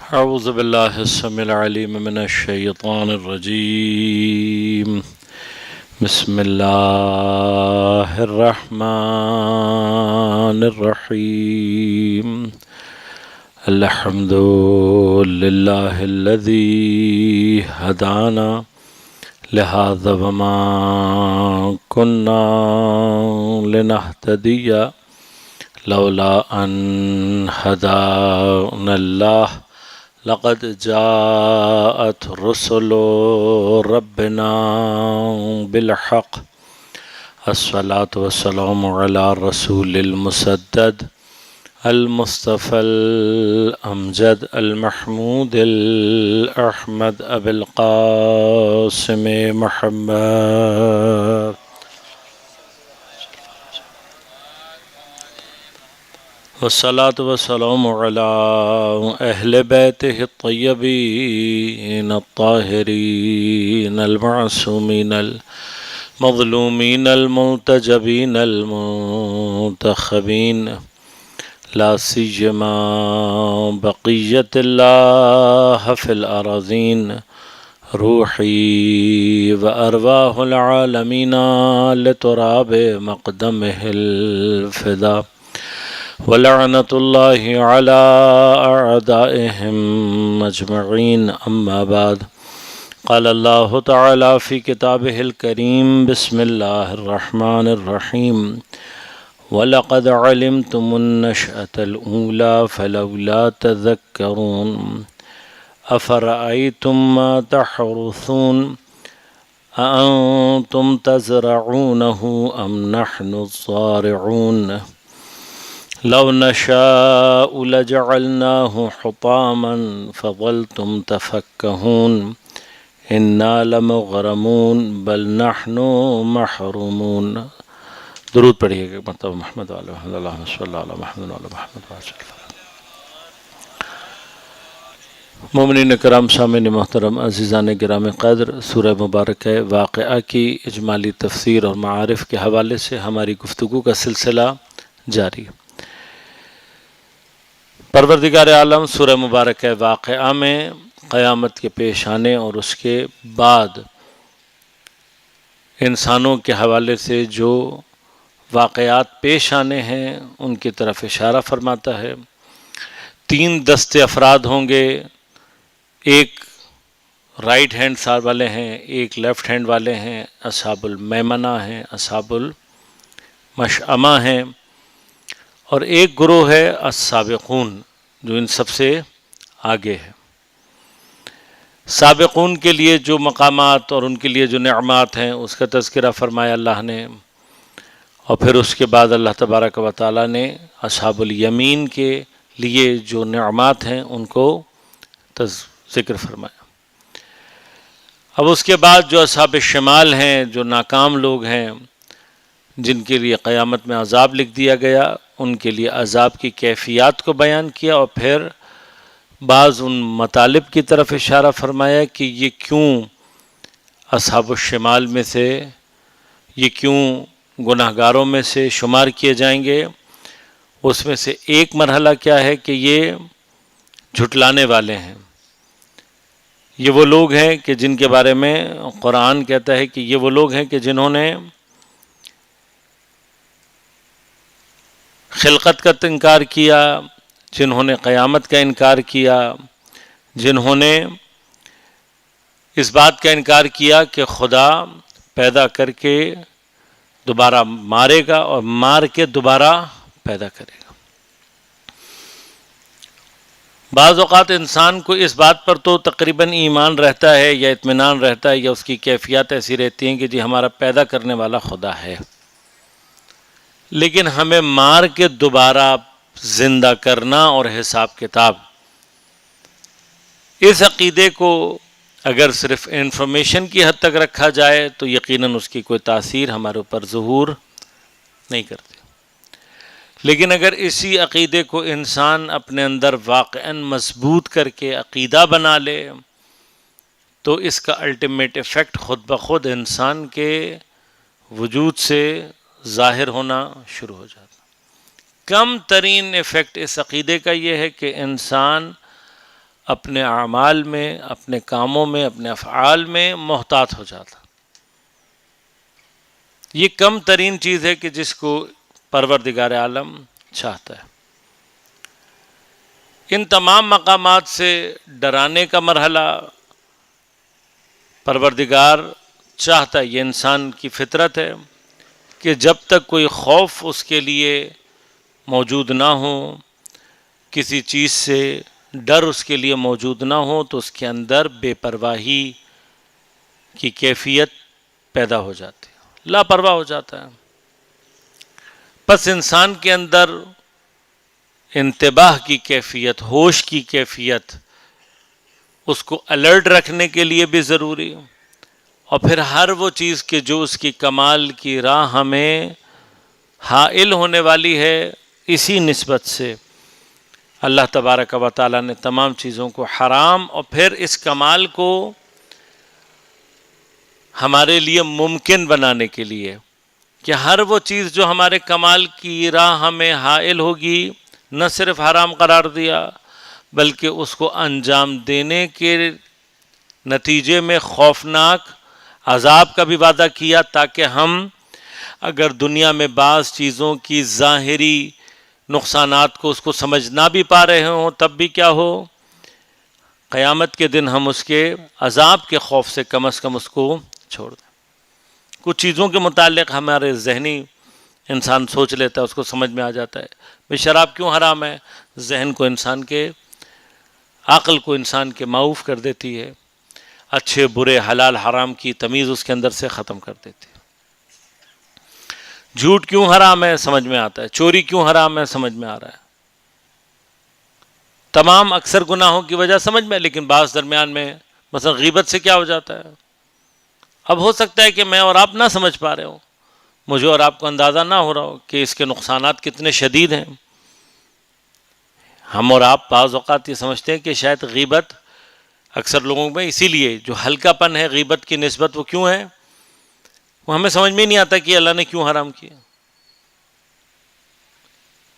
أعوذ بالله السميع العليم من الشيطان الرجيم. بسم الله الرحمن الرحيم. الحمد لله الذي هدانا لهذا وما كنا لنهتدي لولا أن هدانا الله لقد جاءت رسل ربنا بالحق. الصلاة والسلام على الرسول المسدد المصطفى الأمجد المحمود الأحمد أبي القاسم محمد والصلاة والسلام على أهل بيته الطيبين الطاهرين المعصومين المظلومين الملتجبين المنتخبين، لا سيما بقية الله في الأراضين، روحي وأرواح العالمين لتراب مقدمه الفدا، ولعنة الله على أعدائهم أجمعين. أما بعد، قال الله تعالى في كتابه الكريم: بسم الله الرحمن الرحيم. وَلَقَدْ عَلِمْتُمُ النَّشْأَةَ الْأُولَى فَلَوْلَا تَذَكَّرُونَ أَفَرَأَيْتُمْ مَا تَحْرُثُونَ أَأَنْتُمْ تَزْرَعُونَهُ أَمْ نَحْنُ الزَّارِعُونَ لو نشاء لجعلناه حطاما فظلتم تفكهون إنا لمغرمون بل نحن محرومون. درود پڑھیے گا مرتبہ محمد علیہ وسلم. اللہم صلی علی محمد وعلی محمد وسلم. مومنین کرام، سامعین محترم، عزیزان گرام قدر، سورہ مبارکہ واقعہ کی اجمالی تفسیر اور معارف کے حوالے سے ہماری گفتگو کا سلسلہ جاری. پروردگار عالم سورہ مبارکہ واقعہ میں قیامت کے پیش آنے اور اس کے بعد انسانوں کے حوالے سے جو واقعات پیش آنے ہیں ان کی طرف اشارہ فرماتا ہے. 3 دستے افراد ہوں گے، ایک رائٹ ہینڈ سائڈ والے ہیں، ایک لیفٹ ہینڈ والے ہیں، اصحاب المیمنہ ہیں، اصحاب المشأمہ ہیں، اور ایک گروہ ہے السابقون جو ان سب سے آگے ہے. سابقون کے لیے جو مقامات اور ان کے لیے جو نعمات ہیں اس کا تذکرہ فرمایا اللہ نے، اور پھر اس کے بعد اللہ تبارک و تعالیٰ نے اصحاب الیمین کے لیے جو نعمات ہیں ان کو ذکر فرمایا. اب اس کے بعد جو اصحاب الشمال ہیں، جو ناکام لوگ ہیں، جن کے لیے قیامت میں عذاب لکھ دیا گیا، ان کے لیے عذاب کی کیفیات کو بیان کیا، اور پھر بعض ان مطالب کی طرف اشارہ فرمایا کہ یہ کیوں اصحاب الشمال میں سے، یہ کیوں گناہ گاروں میں سے شمار کیے جائیں گے. اس میں سے ایک مرحلہ کیا ہے کہ یہ جھٹلانے والے ہیں. یہ وہ لوگ ہیں کہ جن کے بارے میں قرآن کہتا ہے کہ یہ وہ لوگ ہیں کہ جنہوں نے خلقت کا انکار کیا، جنہوں نے قیامت کا انکار کیا، جنہوں نے اس بات کا انکار کیا کہ خدا پیدا کر کے دوبارہ مارے گا اور مار کے دوبارہ پیدا کرے گا. بعض اوقات انسان کو اس بات پر تو تقریباً ایمان رہتا ہے یا اطمینان رہتا ہے یا اس کی کیفیات ایسی رہتی ہیں کہ جی ہمارا پیدا کرنے والا خدا ہے، لیکن ہمیں مار کے دوبارہ زندہ کرنا اور حساب کتاب، اس عقیدے کو اگر صرف انفارمیشن کی حد تک رکھا جائے تو یقیناً اس کی کوئی تاثیر ہمارے اوپر ظہور نہیں کرتی. لیکن اگر اسی عقیدے کو انسان اپنے اندر واقعاً مضبوط کر کے عقیدہ بنا لے تو اس کا الٹیمیٹ ایفیکٹ خود بخود انسان کے وجود سے ظاہر ہونا شروع ہو جاتا. کم ترین ایفیکٹ اس عقیدے کا یہ ہے کہ انسان اپنے اعمال میں، اپنے کاموں میں، اپنے افعال میں محتاط ہو جاتا۔ یہ کم ترین چیز ہے کہ جس کو پروردگار عالم چاہتا ہے۔ ان تمام مقامات سے ڈرانے کا مرحلہ پروردگار چاہتا ہے، یہ انسان کی فطرت ہے کہ جب تک کوئی خوف اس کے لیے موجود نہ ہو، کسی چیز سے ڈر اس کے لیے موجود نہ ہو، تو اس کے اندر بے پرواہی کی کیفیت پیدا ہو جاتی ہے، لاپرواہ ہو جاتا ہے۔ پس انسان کے اندر انتباہ کی کیفیت، ہوش کی کیفیت، اس کو الرٹ رکھنے کے لیے بھی ضروری ہے، اور پھر ہر وہ چیز کہ جو اس کی کمال کی راہ ہمیں حائل ہونے والی ہے، اسی نسبت سے اللہ تبارک و تعالیٰ نے تمام چیزوں کو حرام، اور پھر اس کمال کو ہمارے لیے ممکن بنانے کے لیے کہ ہر وہ چیز جو ہمارے کمال کی راہ ہمیں حائل ہوگی، نہ صرف حرام قرار دیا بلکہ اس کو انجام دینے کے نتیجے میں خوفناک عذاب کا بھی وعدہ کیا، تاکہ ہم اگر دنیا میں بعض چیزوں کی ظاہری نقصانات کو اس کو سمجھ نہ بھی پا رہے ہوں، تب بھی کیا ہو، قیامت کے دن ہم اس کے عذاب کے خوف سے کم از کم اس کو چھوڑ دیں۔ کچھ چیزوں کے متعلق ہمارے ذہنی انسان سوچ لیتا ہے، اس کو سمجھ میں آ جاتا ہے، بھئی شراب کیوں حرام ہے، ذہن کو انسان کے، عقل کو انسان کے معاف کر دیتی ہے، اچھے برے حلال حرام کی تمیز اس کے اندر سے ختم کر دیتی ہے۔ جھوٹ کیوں حرام ہے سمجھ میں آتا ہے، چوری کیوں حرام ہے سمجھ میں آ رہا ہے، تمام اکثر گناہوں کی وجہ سمجھ میں، لیکن بعض درمیان میں مثلا غیبت سے کیا ہو جاتا ہے، اب ہو سکتا ہے کہ میں اور آپ نہ سمجھ پا رہے ہوں، مجھے اور آپ کو اندازہ نہ ہو رہا ہو کہ اس کے نقصانات کتنے شدید ہیں۔ ہم اور آپ بعض اوقات یہ سمجھتے ہیں کہ شاید غیبت اکثر لوگوں میں، اسی لیے جو ہلکا پن ہے غیبت کی نسبت، وہ کیوں ہے، وہ ہمیں سمجھ میں نہیں آتا کہ اللہ نے کیوں حرام کیا۔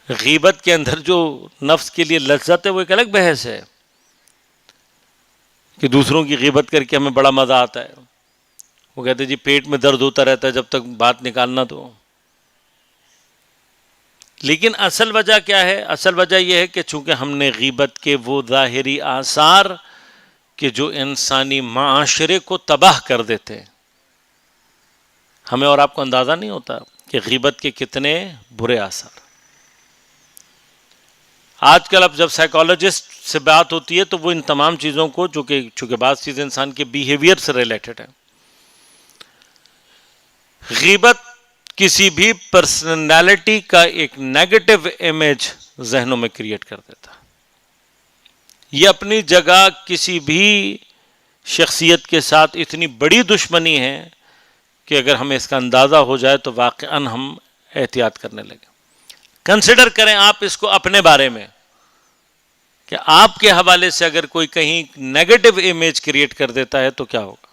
غیبت کے اندر جو نفس کے لیے لذت ہے وہ ایک الگ بحث ہے، کہ دوسروں کی غیبت کر کے ہمیں بڑا مزہ آتا ہے، وہ کہتے ہیں جی پیٹ میں درد ہوتا رہتا ہے جب تک بات نکالنا تو۔ لیکن اصل وجہ کیا ہے، اصل وجہ یہ ہے کہ چونکہ ہم نے غیبت کے وہ ظاہری آثار کہ جو انسانی معاشرے کو تباہ کر دیتے ہیں، ہمیں اور آپ کو اندازہ نہیں ہوتا کہ غیبت کے کتنے برے آثار۔ آج کل اب جب سائیکالوجسٹ سے بات ہوتی ہے تو وہ ان تمام چیزوں کو، جو کہ چونکہ بعض چیزیں انسان کے بیہیویئر سے ریلیٹڈ ہیں، غیبت کسی بھی پرسنالٹی کا ایک نیگیٹو امیج ذہنوں میں کریٹ کر دیتا ہے۔ یہ اپنی جگہ کسی بھی شخصیت کے ساتھ اتنی بڑی دشمنی ہے کہ اگر ہمیں اس کا اندازہ ہو جائے تو واقعاً ہم احتیاط کرنے لگیں۔ کنسیڈر کریں آپ اس کو اپنے بارے میں، کہ آپ کے حوالے سے اگر کوئی کہیں نیگیٹو امیج کریٹ کر دیتا ہے تو کیا ہوگا۔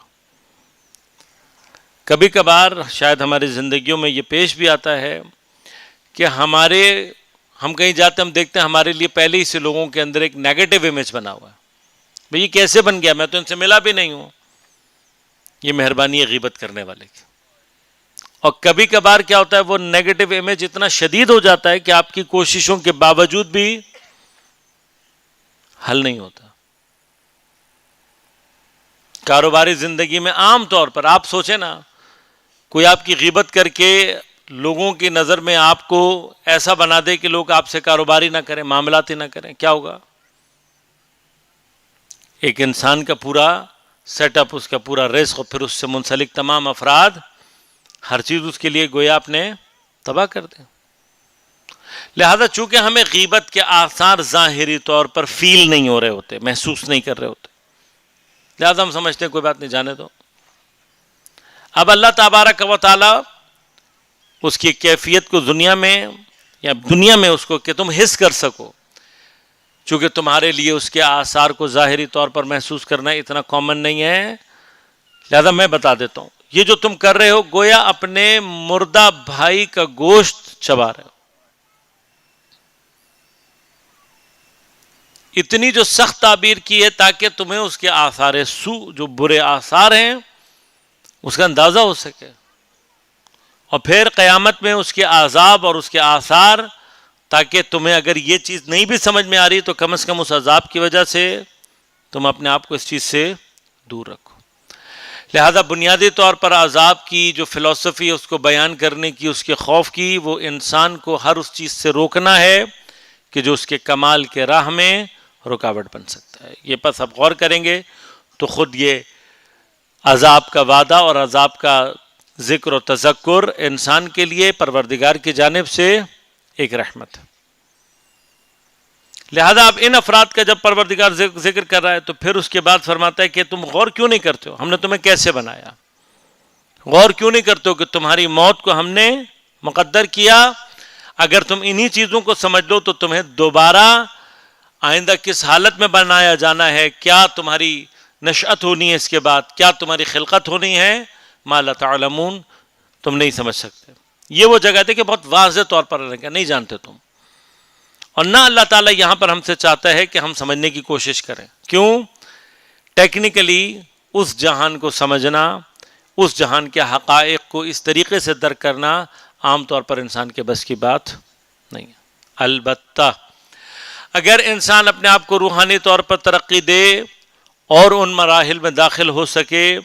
کبھی کبھار شاید ہماری زندگیوں میں یہ پیش بھی آتا ہے کہ ہم کہیں جاتے ہیں، ہم دیکھتے ہیں ہمارے لیے پہلے ہی سے لوگوں کے اندر ایک نیگیٹو امیج بنا ہوا ہے، بھئی یہ کیسے بن گیا، میں تو ان سے ملا بھی نہیں ہوں۔ یہ مہربانی ہے غیبت کرنے والے کی۔ اور کبھی کبھار کیا ہوتا ہے، وہ نیگیٹو امیج اتنا شدید ہو جاتا ہے کہ آپ کی کوششوں کے باوجود بھی حل نہیں ہوتا۔ کاروباری زندگی میں عام طور پر آپ سوچیں نا، کوئی آپ کی غیبت کر کے لوگوں کی نظر میں آپ کو ایسا بنا دے کہ لوگ آپ سے کاروباری نہ کریں، معاملات ہی نہ کریں، کیا ہوگا؟ ایک انسان کا پورا سیٹ اپ، اس کا پورا رزق، اور پھر اس سے منسلک تمام افراد، ہر چیز اس کے لیے گویا آپ نے تباہ کر دیں۔ لہذا چونکہ ہمیں غیبت کے آثار ظاہری طور پر فیل نہیں ہو رہے ہوتے، محسوس نہیں کر رہے ہوتے، لہذا ہم سمجھتے ہیں کوئی بات نہیں، جانے دو۔ اب اللہ تبارک و تعالی اس کی کیفیت کو دنیا میں اس کو کہ تم حس کر سکو، چونکہ تمہارے لیے اس کے آثار کو ظاہری طور پر محسوس کرنا اتنا کامن نہیں ہے، لہذا میں بتا دیتا ہوں، یہ جو تم کر رہے ہو گویا اپنے مردہ بھائی کا گوشت چبا رہے ہو۔ اتنی جو سخت تعبیر کی ہے تاکہ تمہیں اس کے آثار سو، جو برے آثار ہیں، اس کا اندازہ ہو سکے، اور پھر قیامت میں اس کے عذاب اور اس کے آثار، تاکہ تمہیں اگر یہ چیز نہیں بھی سمجھ میں آ رہی تو کم از کم اس عذاب کی وجہ سے تم اپنے آپ کو اس چیز سے دور رکھو۔ لہذا بنیادی طور پر عذاب کی جو فلسفی ہے اس کو بیان کرنے کی، اس کے خوف کی، وہ انسان کو ہر اس چیز سے روکنا ہے کہ جو اس کے کمال کے راہ میں رکاوٹ بن سکتا ہے۔ یہ پس اب غور کریں گے تو خود یہ عذاب کا وعدہ اور عذاب کا ذکر و تذکر انسان کے لیے پروردگار کی جانب سے ایک رحمت ہے۔ لہذا اب ان افراد کا جب پروردگار ذکر کر رہا ہے تو پھر اس کے بعد فرماتا ہے کہ تم غور کیوں نہیں کرتے ہو، ہم نے تمہیں کیسے بنایا، غور کیوں نہیں کرتے ہو کہ تمہاری موت کو ہم نے مقدر کیا، اگر تم انہی چیزوں کو سمجھ لو تو تمہیں دوبارہ آئندہ کس حالت میں بنایا جانا ہے، کیا تمہاری نشأت ہونی ہے، اس کے بعد کیا تمہاری خلقت ہونی ہے، ما لا تعلمون، تم نہیں سمجھ سکتے۔ یہ وہ جگہ تھی کہ بہت واضح طور پر نہیں جانتے تم، اور نہ اللہ تعالیٰ یہاں پر ہم سے چاہتا ہے کہ ہم سمجھنے کی کوشش کریں۔ کیوں؟ ٹیکنیکلی اس جہان کو سمجھنا، اس جہان کے حقائق کو اس طریقے سے درک کرنا عام طور پر انسان کے بس کی بات نہیں ہے۔ البتہ اگر انسان اپنے آپ کو روحانی طور پر ترقی دے اور ان مراحل میں داخل ہو سکے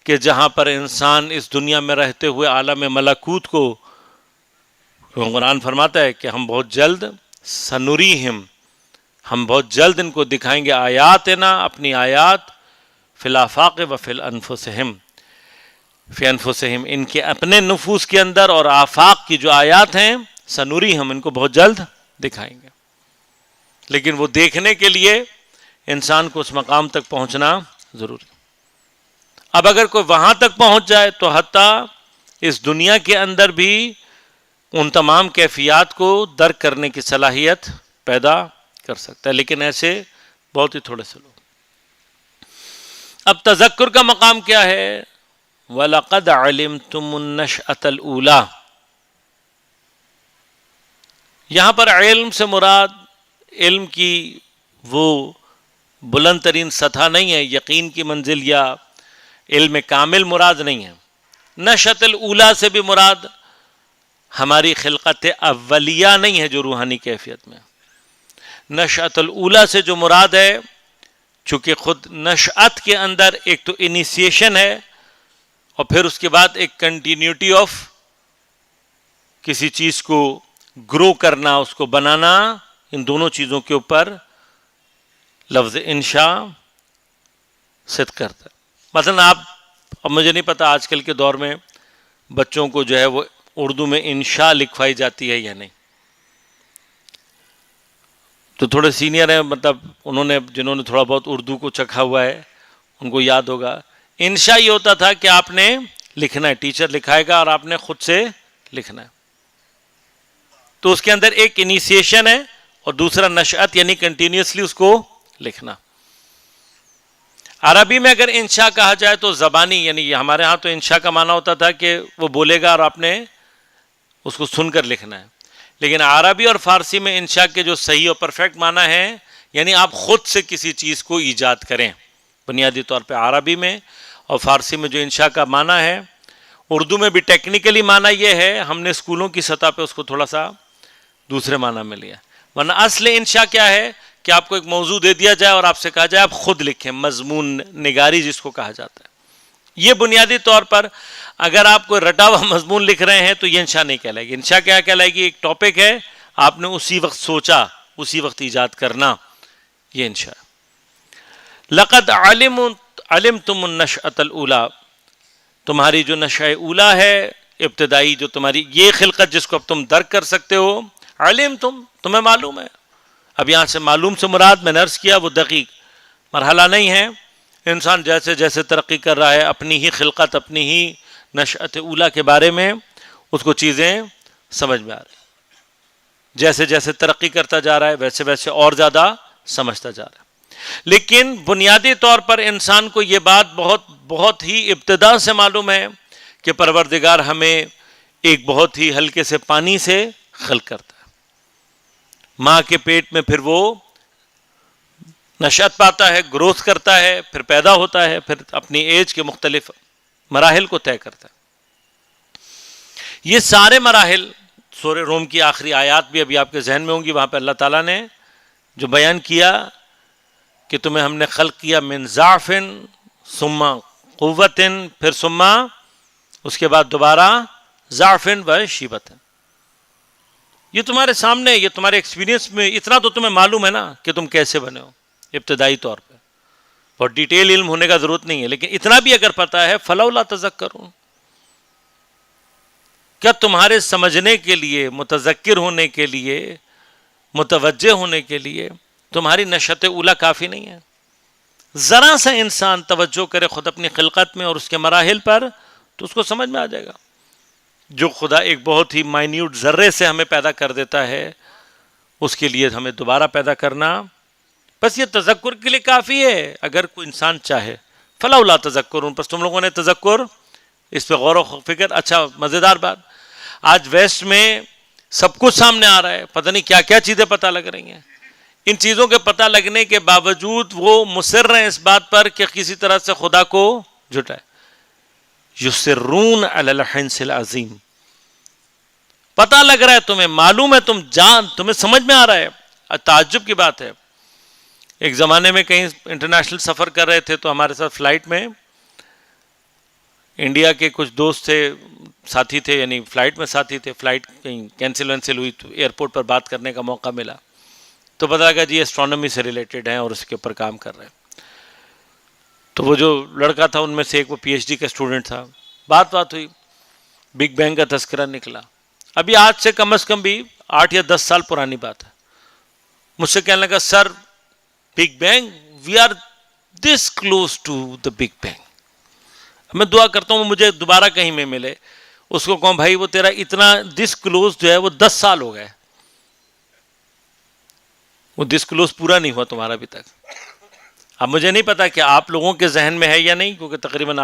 کہ جہاں پر انسان اس دنیا میں رہتے ہوئے عالم ملکوت کو، قرآن فرماتا ہے کہ ہم بہت جلد سنوریہم، ہم بہت جلد ان کو دکھائیں گے آیاتنا، اپنی آیات، فی الآفاق و فی انفسہم، فی انفسہم، ان کے اپنے نفوس کے اندر اور آفاق کی جو آیات ہیں، سنوریہم، ان کو بہت جلد دکھائیں گے۔ لیکن وہ دیکھنے کے لیے انسان کو اس مقام تک پہنچنا ضروری۔ اب اگر کوئی وہاں تک پہنچ جائے تو حتیٰ اس دنیا کے اندر بھی ان تمام کیفیات کو درک کرنے کی صلاحیت پیدا کر سکتا ہے، لیکن ایسے بہت ہی تھوڑے سے لوگ۔ اب تذکر کا مقام کیا ہے؟ وَلَقَدْ عَلِمْتُمُ النَّشْأَةَ الْأُولَىٰ، یہاں پر علم سے مراد علم کی وہ بلند ترین سطح نہیں ہے، یقین کی منزل یا علم کامل مراد نہیں ہے۔ نشأۃ الاولیٰ سے بھی مراد ہماری خلقت اولیہ نہیں ہے جو روحانی کیفیت میں۔ نشأۃ الاولیٰ سے جو مراد ہے، چونکہ خود نشأت کے اندر ایک تو انیسیشن ہے اور پھر اس کے بعد ایک کنٹینیوٹی آف کسی چیز کو گرو کرنا، اس کو بنانا، ان دونوں چیزوں کے اوپر لفظ انشاء صدق کرتا ہے۔ مثلا اب مجھے نہیں پتا آج کل کے دور میں بچوں کو جو ہے وہ اردو میں انشاء لکھوائی جاتی ہے یا نہیں، تو تھوڑے سینئر ہیں، مطلب جنہوں نے تھوڑا بہت اردو کو چکھا ہوا ہے ان کو یاد ہوگا۔ انشاء یہ ہوتا تھا کہ آپ نے لکھنا ہے، ٹیچر لکھائے گا اور آپ نے خود سے لکھنا ہے، تو اس کے اندر ایک انیسیشن ہے اور دوسرا نشأت یعنی کنٹینیوسلی اس کو لکھنا۔ عربی میں اگر انشاء کہا جائے تو زبانی، یعنی ہمارے ہاں تو انشاء کا معنی ہوتا تھا کہ وہ بولے گا اور آپ نے اس کو سن کر لکھنا ہے، لیکن عربی اور فارسی میں انشاء کے جو صحیح اور پرفیکٹ معنی ہیں، یعنی آپ خود سے کسی چیز کو ایجاد کریں۔ بنیادی طور پہ عربی میں اور فارسی میں جو انشاء کا معنی ہے، اردو میں بھی ٹیکنیکلی معنی یہ ہے، ہم نے اسکولوں کی سطح پہ اس کو تھوڑا سا دوسرے معنی میں لیا، ورنہ اصل انشاء کیا ہے کہ آپ کو ایک موضوع دے دیا جائے اور آپ سے کہا جائے آپ خود لکھیں، مضمون نگاری جس کو کہا جاتا ہے۔ یہ بنیادی طور پر اگر آپ کوئی رٹا ہوا مضمون لکھ رہے ہیں تو یہ انشاء نہیں کہلائے گی۔ انشاء کیا کہلائے گی؟ ایک ٹاپک ہے، آپ نے اسی وقت سوچا، اسی وقت ایجاد کرنا، یہ انشاء۔ لقد علمتم النشأۃ الاولیٰ، تمہاری جو نشأہ اولیٰ ہے، ابتدائی جو تمہاری یہ خلقت جس کو اب تم درک کر سکتے ہو، علمتم، تمہیں معلوم ہے۔ اب یہاں سے معلوم سے مراد میں نے عرض کیا وہ دقیق مرحلہ نہیں ہے، انسان جیسے جیسے ترقی کر رہا ہے اپنی ہی خلقت، اپنی ہی نشأۃ اولیٰ کے بارے میں اس کو چیزیں سمجھ میں آ رہی ہیں، جیسے جیسے ترقی کرتا جا رہا ہے ویسے ویسے اور زیادہ سمجھتا جا رہا ہے۔ لیکن بنیادی طور پر انسان کو یہ بات بہت بہت ہی ابتدا سے معلوم ہے کہ پروردگار ہمیں ایک بہت ہی ہلکے سے پانی سے خلق کرتا ہے۔ ماں کے پیٹ میں پھر وہ نشأت پاتا ہے، گروتھ کرتا ہے، پھر پیدا ہوتا ہے، پھر اپنی ایج کے مختلف مراحل کو طے کرتا ہے. یہ سارے مراحل سورہ روم کی آخری آیات بھی ابھی آپ کے ذہن میں ہوں گی، وہاں پہ اللہ تعالیٰ نے جو بیان کیا کہ تمہیں ہم نے خلق کیا من ضعف ثم قوت پھر ثم اس کے بعد دوبارہ ضعف و شیبت. یہ تمہارے سامنے، یہ تمہارے ایکسپیرینس میں اتنا تو تمہیں معلوم ہے نا کہ تم کیسے بنے ہو ابتدائی طور پہ. اور ڈیٹیل علم ہونے کا ضرورت نہیں ہے، لیکن اتنا بھی اگر پتہ ہے فلولا تذکرون، کیا تمہارے سمجھنے کے لیے، متذکر ہونے کے لیے، متوجہ ہونے کے لیے تمہاری نشأت اولا کافی نہیں ہے؟ ذرا سا انسان توجہ کرے خود اپنی خلقت میں اور اس کے مراحل پر تو اس کو سمجھ میں آ جائے گا. جو خدا ایک بہت ہی مائنیوٹ ذرے سے ہمیں پیدا کر دیتا ہے، اس کے لیے ہمیں دوبارہ پیدا کرنا بس یہ تذکر کے لیے کافی ہے اگر کوئی انسان چاہے. فلولا تذکرون، بس تم لوگوں نے تذکر، اس پہ غور و فکر. اچھا مزیدار بات، آج ویسٹ میں سب کچھ سامنے آ رہا ہے، پتہ نہیں کیا کیا چیزیں پتہ لگ رہی ہیں. ان چیزوں کے پتہ لگنے کے باوجود وہ مصر ہیں اس بات پر کہ کسی طرح سے خدا کو جھٹائے. یسرون علی الحنث العظیم، پتہ لگ رہا ہے تمہیں، معلوم ہے، تمہیں سمجھ میں آ رہا ہے. تعجب کی بات ہے، ایک زمانے میں کہیں انٹرنیشنل سفر کر رہے تھے تو ہمارے ساتھ فلائٹ میں انڈیا کے کچھ دوست تھے، ساتھی تھے، یعنی فلائٹ میں ساتھی تھے. فلائٹ کہیں کینسل وینسل ہوئی تو ایئرپورٹ پر بات کرنے کا موقع ملا تو پتہ لگا جی اسٹرانومی سے ریلیٹڈ ہیں اور اس کے اوپر کام کر رہے ہیں. تو وہ جو لڑکا تھا ان میں سے ایک وہ پی ایچ ڈی کا اسٹوڈنٹ تھا. بات ہوئی، بگ بینگ کا تذکرہ نکلا. ابھی آج سے کم از کم بھی 8 یا 10 سال پرانی بات ہے. مجھ سے کہنے لگا sir big bang, we are this close to the big bang. میں دعا کرتا ہوں مجھے دوبارہ کہیں میں ملے، اس کو کہوں بھائی وہ تیرا اتنا دس کلوز جو ہے وہ 10 سال ہو گئے، وہ دس کلوز پورا نہیں ہوا تمہارا ابھی تک. اب مجھے نہیں پتا کہ آپ لوگوں کے ذہن میں ہے یا نہیں، کیونکہ تقریباً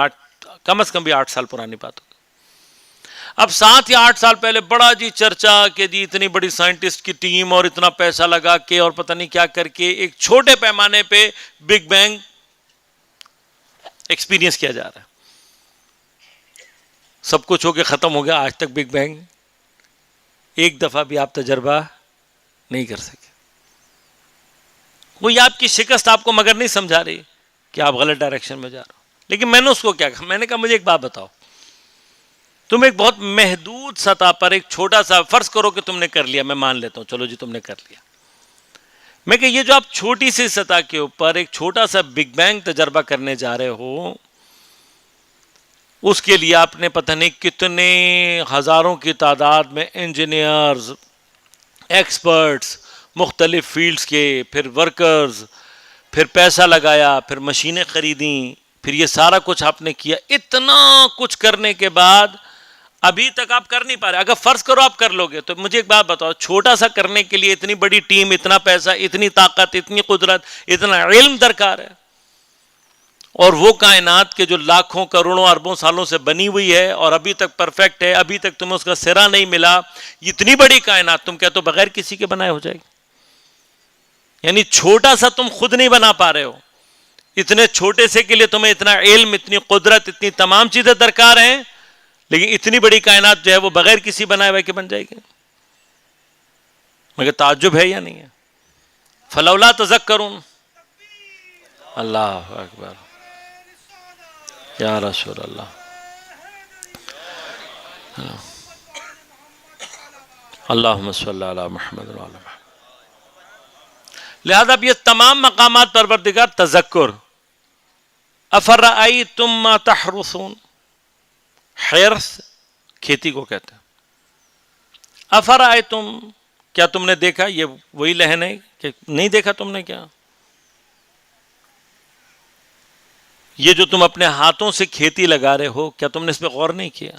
کم از کم بھی 8 سال پرانی بات ہوگی. اب 7 یا 8 سال پہلے بڑا جی چرچا کہ جی اتنی بڑی سائنٹسٹ کی ٹیم اور اتنا پیسہ لگا کے اور پتہ نہیں کیا کر کے ایک چھوٹے پیمانے پہ بگ بینگ ایکسپیرینس کیا جا رہا ہے. سب کچھ ہو کے ختم ہو گیا، آج تک بگ بینگ ایک دفعہ بھی آپ تجربہ نہیں کر سکے. وہی آپ کی شکست آپ کو مگر نہیں سمجھا رہی کہ آپ غلط ڈائریکشن میں جا رہے ہو. لیکن میں نے اس کو کیا کہا، میں نے کہا مجھے ایک بات بتاؤ، تم ایک بہت محدود سطح پر ایک چھوٹا سا فرض کرو کہ تم نے کر لیا، میں مان لیتا ہوں چلو جی تم نے کر لیا. میں کہ یہ جو آپ چھوٹی سی سطح کے اوپر ایک چھوٹا سا بگ بینگ تجربہ کرنے جا رہے ہو، اس کے لیے آپ نے پتہ نہیں کتنے ہزاروں کی تعداد میں انجینئرز، ایکسپرٹس، مختلف فیلڈز کے، پھر ورکرز، پھر پیسہ لگایا، پھر مشینیں خریدیں، پھر یہ سارا کچھ آپ نے کیا. اتنا کچھ کرنے کے بعد ابھی تک آپ کر نہیں پا رہے. اگر فرض کرو آپ کر لو گے تو مجھے ایک بات بتاؤ، چھوٹا سا کرنے کے لیے اتنی بڑی ٹیم، اتنا پیسہ، اتنی طاقت، اتنی قدرت، اتنا علم درکار ہے، اور وہ کائنات کے جو لاکھوں کروڑوں اربوں سالوں سے بنی ہوئی ہے اور ابھی تک پرفیکٹ ہے، ابھی تک تمہیں اس کا سرا نہیں ملا. اتنی بڑی کائنات تم کہتے ہو بغیر کسی کے بنائے ہو جائے گی؟ یعنی چھوٹا سا تم خود نہیں بنا پا رہے ہو، اتنے چھوٹے سے کے لیے تمہیں اتنا علم، اتنی قدرت، اتنی تمام چیزیں درکار ہیں، لیکن اتنی بڑی کائنات جو ہے وہ بغیر کسی بنائے ہوئے کے بن جائے گی. مگر تعجب ہے یا نہیں ہے؟ فلولا تذکرون. اللہ اکبر، یا رسول اللہ. اللہم صلی علی محمد وعلی محمد. لہذا اب یہ تمام مقامات پروردگار تذکر. افرأیتم ما تحرثون، حرث کھیتی کو کہتے ہیں. افرأیتم، کیا تم نے دیکھا؟ یہ وہی لہن ہے کہ نہیں دیکھا تم نے کیا؟ یہ جو تم اپنے ہاتھوں سے کھیتی لگا رہے ہو، کیا تم نے اس پہ غور نہیں کیا؟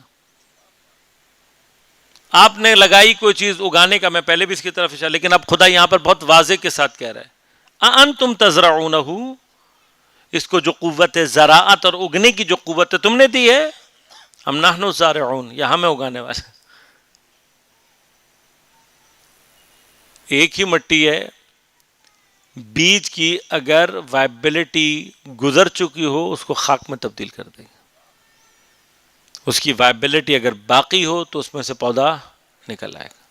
آپ نے لگائی کوئی چیز اگانے کا، میں پہلے بھی اس کی طرف اشارہ، لیکن اب خدا یہاں پر بہت واضح کے ساتھ کہہ رہا ہے، اَأَنْتُمْ تَزْرَعُونَهُ، اس کو جو قوت زراعت اور اگنے کی جو قوت تم نے دی ہے، ہم نحن الزارعون، یا ہمیں اگانے والے. ایک ہی مٹی ہے، بیج کی اگر وائبلٹی گزر چکی ہو اس کو خاک میں تبدیل کر دے گی. اس کی وائبلٹی اگر باقی ہو تو اس میں سے پودا نکل آئے گا.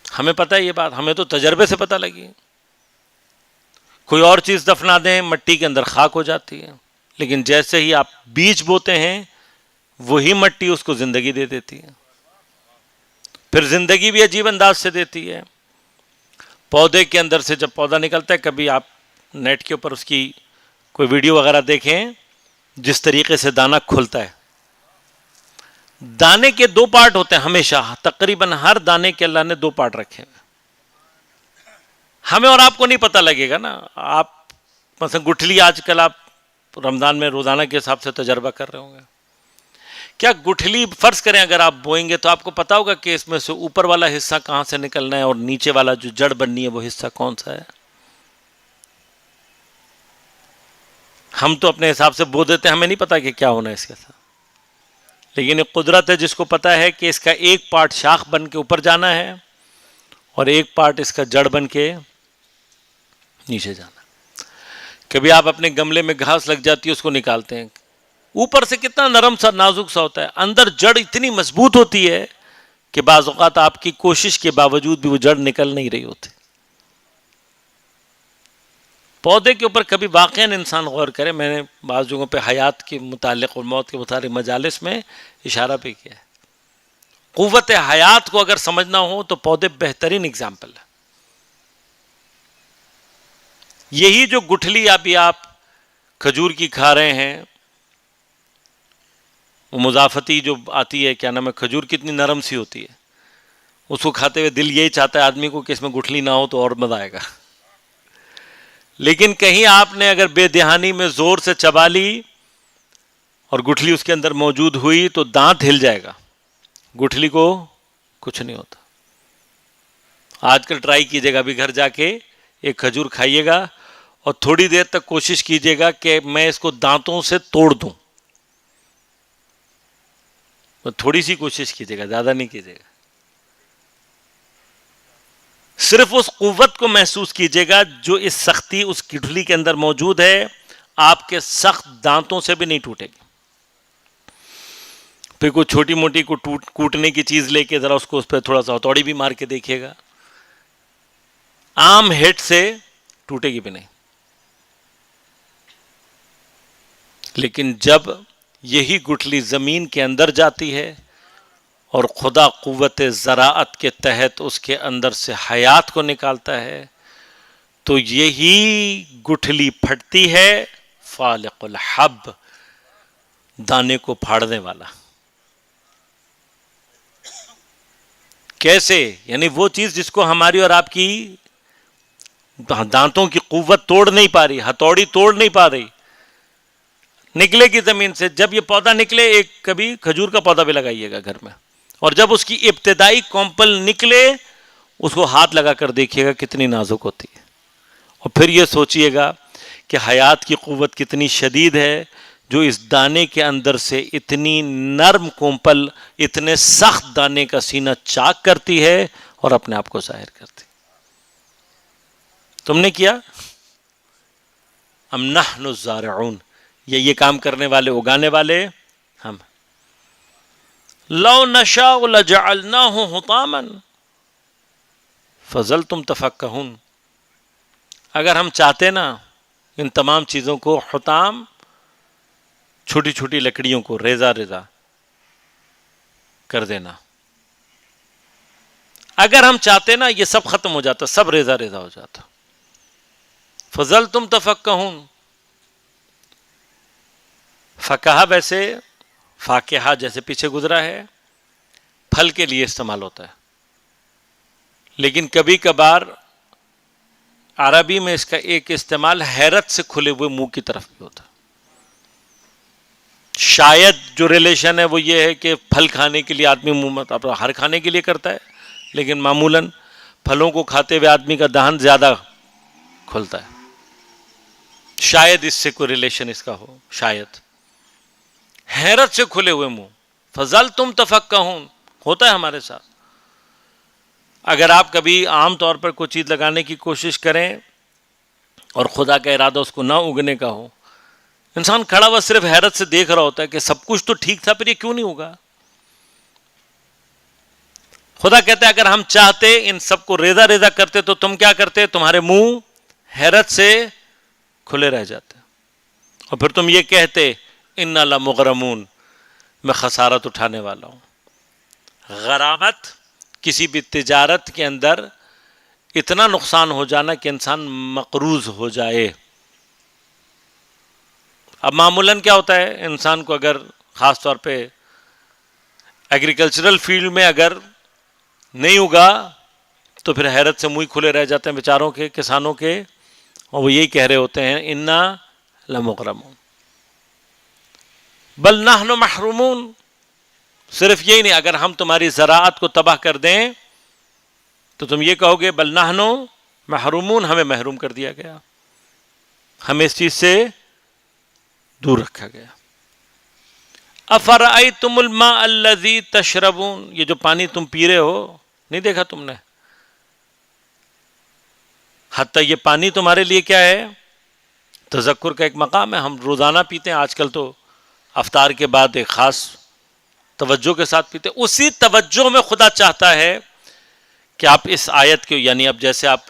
ہمیں پتہ ہے یہ بات, ہمیں تو تجربے سے پتہ لگی. کوئی اور چیز دفنا دیں مٹی کے اندر خاک ہو جاتی ہے, لیکن جیسے ہی آپ بیج بوتے ہیں وہی مٹی اس کو زندگی دے دیتی ہے. پھر زندگی بھی عجیب انداز سے دیتی ہے. پودے کے اندر سے جب پودا نکلتا ہے, کبھی آپ نیٹ کے اوپر اس کی کوئی ویڈیو وغیرہ دیکھیں جس طریقے سے دانہ کھلتا ہے. دانے کے دو پارٹ ہوتے ہیں ہمیشہ, تقریباً ہر دانے کے اللہ نے دو پارٹ رکھے ہیں. ہمیں اور آپ کو نہیں پتہ لگے گا نا. آپ مثلا گٹھلی آج کل آپ رمضان میں روزانہ کے حساب سے تجربہ کر رہے ہوں گے. کیا گٹھلی فرض کریں اگر آپ بوئیں گے تو آپ کو پتا ہوگا کہ اس میں سے اوپر والا حصہ کہاں سے نکلنا ہے اور نیچے والا جو جڑ بننی ہے وہ حصہ کون سا ہے؟ ہم تو اپنے حساب سے بو دیتے ہیں, ہمیں نہیں پتا کہ کیا ہونا ہے اس کے ساتھ. لیکن ایک قدرت ہے جس کو پتا ہے کہ اس کا ایک پارٹ شاخ بن کے اوپر جانا ہے اور ایک پارٹ اس کا جڑ بن کے نیچے جانا. کبھی آپ اپنے گملے میں گھاس لگ جاتی ہے اس کو نکالتے ہیں, اوپر سے کتنا نرم سا نازک سا ہوتا ہے, اندر جڑ اتنی مضبوط ہوتی ہے کہ بعض اوقات آپ کی کوشش کے باوجود بھی وہ جڑ نکل نہیں رہی ہوتی. پودے کے اوپر کبھی واقعاً انسان غور کرے, میں نے بعض جگہوں پہ حیات کے متعلق اور موت کے متعلق مجالس میں اشارہ بھی کیا ہے. قوت حیات کو اگر سمجھنا ہو تو پودے بہترین اگزامپل ہے. یہی جو گٹھلی ابھی آپ کھجور کی کھا رہے ہیں, وہ مضافتی جو آتی ہے, کیا نام ہے, کھجور کتنی نرم سی ہوتی ہے, اس کو کھاتے ہوئے دل یہی چاہتا ہے آدمی کو کہ اس میں گٹھلی نہ ہو تو اور مزہ آئے گا. لیکن کہیں آپ نے اگر بے دہانی میں زور سے چبا لی اور گٹھلی اس کے اندر موجود ہوئی تو دانت ہل جائے گا, گٹھلی کو کچھ نہیں ہوتا. آج کل ٹرائی کیجیے گا, ابھی گھر جا کے ایک کھجور کھائیے گا اور تھوڑی دیر تک کوشش کیجیے گا کہ میں اس کو دانتوں سے توڑ دوں. تھوڑی سی کوشش کیجیے گا, زیادہ نہیں کیجیے گا. صرف اس قوت کو محسوس کیجیے گا جو اس سختی اس گٹھلی کے اندر موجود ہے, آپ کے سخت دانتوں سے بھی نہیں ٹوٹے گی. پھر کوئی چھوٹی موٹی کو کوٹنے کی چیز لے کے ذرا اس کو اس پہ تھوڑا سا ہتھوڑی بھی مار کے دیکھیے گا, عام ہٹ سے ٹوٹے گی بھی نہیں. لیکن جب یہی گٹھلی زمین کے اندر جاتی ہے اور خدا قوت زراعت کے تحت اس کے اندر سے حیات کو نکالتا ہے تو یہی گٹھلی پھٹتی ہے, فالق الحب, دانے کو پھاڑنے والا. کیسے؟ یعنی وہ چیز جس کو ہماری اور آپ کی دانتوں کی قوت توڑ نہیں پا رہی, ہتھوڑی توڑ نہیں پا رہی, نکلے گی زمین سے. جب یہ پودا نکلے, ایک کبھی کھجور کا پودا بھی لگائیے گا گھر میں, اور جب اس کی ابتدائی کومپل نکلے اس کو ہاتھ لگا کر دیکھیے گا کتنی نازک ہوتی ہے, اور پھر یہ سوچئے گا کہ حیات کی قوت کتنی شدید ہے جو اس دانے کے اندر سے اتنی نرم کومپل, اتنے سخت دانے کا سینہ چاک کرتی ہے اور اپنے آپ کو ظاہر کرتی. تم نے کیا؟ ام نحن الزارعون, یہ کام کرنے والے, اگانے والے ہم. لو نشاء لجعلناه حطاما فظلتم تفکہون, اگر ہم چاہتے نا ان تمام چیزوں کو, حطام چھوٹی چھوٹی لکڑیوں کو ریزہ ریزہ کر دینا, اگر ہم چاہتے نا یہ سب ختم ہو جاتا, سب ریزہ ریزہ ہو جاتا. فظلتم تفکہون, فقہ ویسے فاکہہ جیسے پیچھے گزرا ہے پھل کے لیے استعمال ہوتا ہے, لیکن کبھی کبھار عربی میں اس کا ایک استعمال حیرت سے کھلے ہوئے منہ کی طرف بھی ہوتا ہے. شاید جو ریلیشن ہے وہ یہ ہے کہ پھل کھانے کے لیے آدمی منہ ہر کھانے کے لیے کرتا ہے, لیکن معمولاً پھلوں کو کھاتے ہوئے آدمی کا دہن زیادہ کھلتا ہے. شاید اس سے کوئی ریلیشن اس کا ہو, شاید. حیرت سے کھلے ہوئے منہ, فظلتم تفکہون, ہوتا ہے ہمارے ساتھ. اگر آپ کبھی عام طور پر کوئی چیز لگانے کی کوشش کریں اور خدا کا ارادہ اس کو نہ اگنے کا ہو، انسان کھڑا ہوا صرف حیرت سے دیکھ رہا ہوتا ہے کہ سب کچھ تو ٹھیک تھا، پھر یہ کیوں نہیں ہوگا؟ خدا کہتا ہے اگر ہم چاہتے ان سب کو ریزہ ریزہ کرتے تو تم کیا کرتے؟ تمہارے منہ حیرت سے کھلے رہ جاتے، اور پھر تم یہ کہتے انا لمغرمون، میں خسارت اٹھانے والا ہوں۔ غرامت کسی بھی تجارت کے اندر اتنا نقصان ہو جانا کہ انسان مقروض ہو جائے۔ اب معمولاً کیا ہوتا ہے، انسان کو اگر خاص طور پہ ایگریکلچرل فیلڈ میں اگر نہیں اگا تو پھر حیرت سے منہ کھلے رہ جاتے ہیں بیچاروں کے، کسانوں کے، اور وہ یہی کہہ رہے ہوتے ہیں انا لمغرمون بل نحن محرومون۔ صرف یہی نہیں، اگر ہم تمہاری زراعت کو تباہ کر دیں تو تم یہ کہو گے بل نحن محرومون، ہمیں محروم کر دیا گیا، ہمیں اس چیز سے دور رکھا گیا۔ افرأیتم الماء الذی تشربون، یہ جو پانی تم پی رہے ہو، نہیں دیکھا تم نے؟ حتیٰ یہ پانی تمہارے لیے کیا ہے؟ تذکر کا ایک مقام ہے۔ ہم روزانہ پیتے ہیں، آج کل تو افطار کے بعد ایک خاص توجہ کے ساتھ پیتے ہیں۔ اسی توجہ میں خدا چاہتا ہے کہ آپ اس آیت کے، یعنی اب جیسے آپ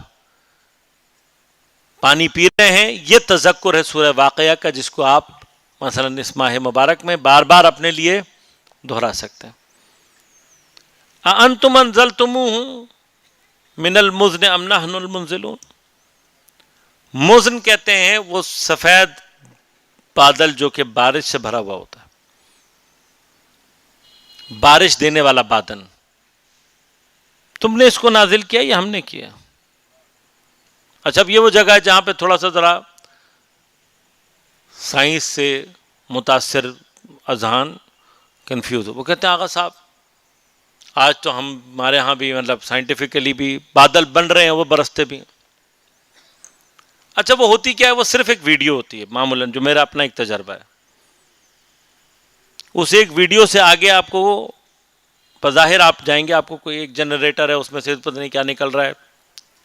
پانی پی رہے ہیں، یہ تذکر ہے سورہ واقعہ کا، جس کو آپ مثلا اس ماہ مبارک میں بار بار اپنے لیے دہرا سکتے ہیں۔ اَأَنتُمْ أَنزَلْتُمُوهُ مِنَ الْمُزْنِ أَمْ نَحْنُ الْمُنزِلُونَ۔ مزن کہتے ہیں وہ سفید بادل جو کہ بارش سے بھرا ہوا ہوتا ہے، بارش دینے والا بادل۔ تم نے اس کو نازل کیا یا ہم نے کیا؟ اچھا، اب یہ وہ جگہ ہے جہاں پہ تھوڑا سا ذرا سائنس سے متاثر اذہان کنفیوز ہو۔ وہ کہتے ہیں آغا صاحب آج تو ہمارے ہاں بھی مطلب سائنٹیفکلی بھی بادل بن رہے ہیں، وہ برستے بھی ہیں۔ اچھا، وہ ہوتی کیا ہے؟ وہ صرف ایک ویڈیو ہوتی ہے معمولاً، جو میرا اپنا ایک تجربہ ہے۔ اس ایک ویڈیو سے آگے آپ کو بظاہر آپ جائیں گے، آپ کو کوئی ایک جنریٹر ہے، اس میں سے پتہ نہیں کیا نکل رہا ہے،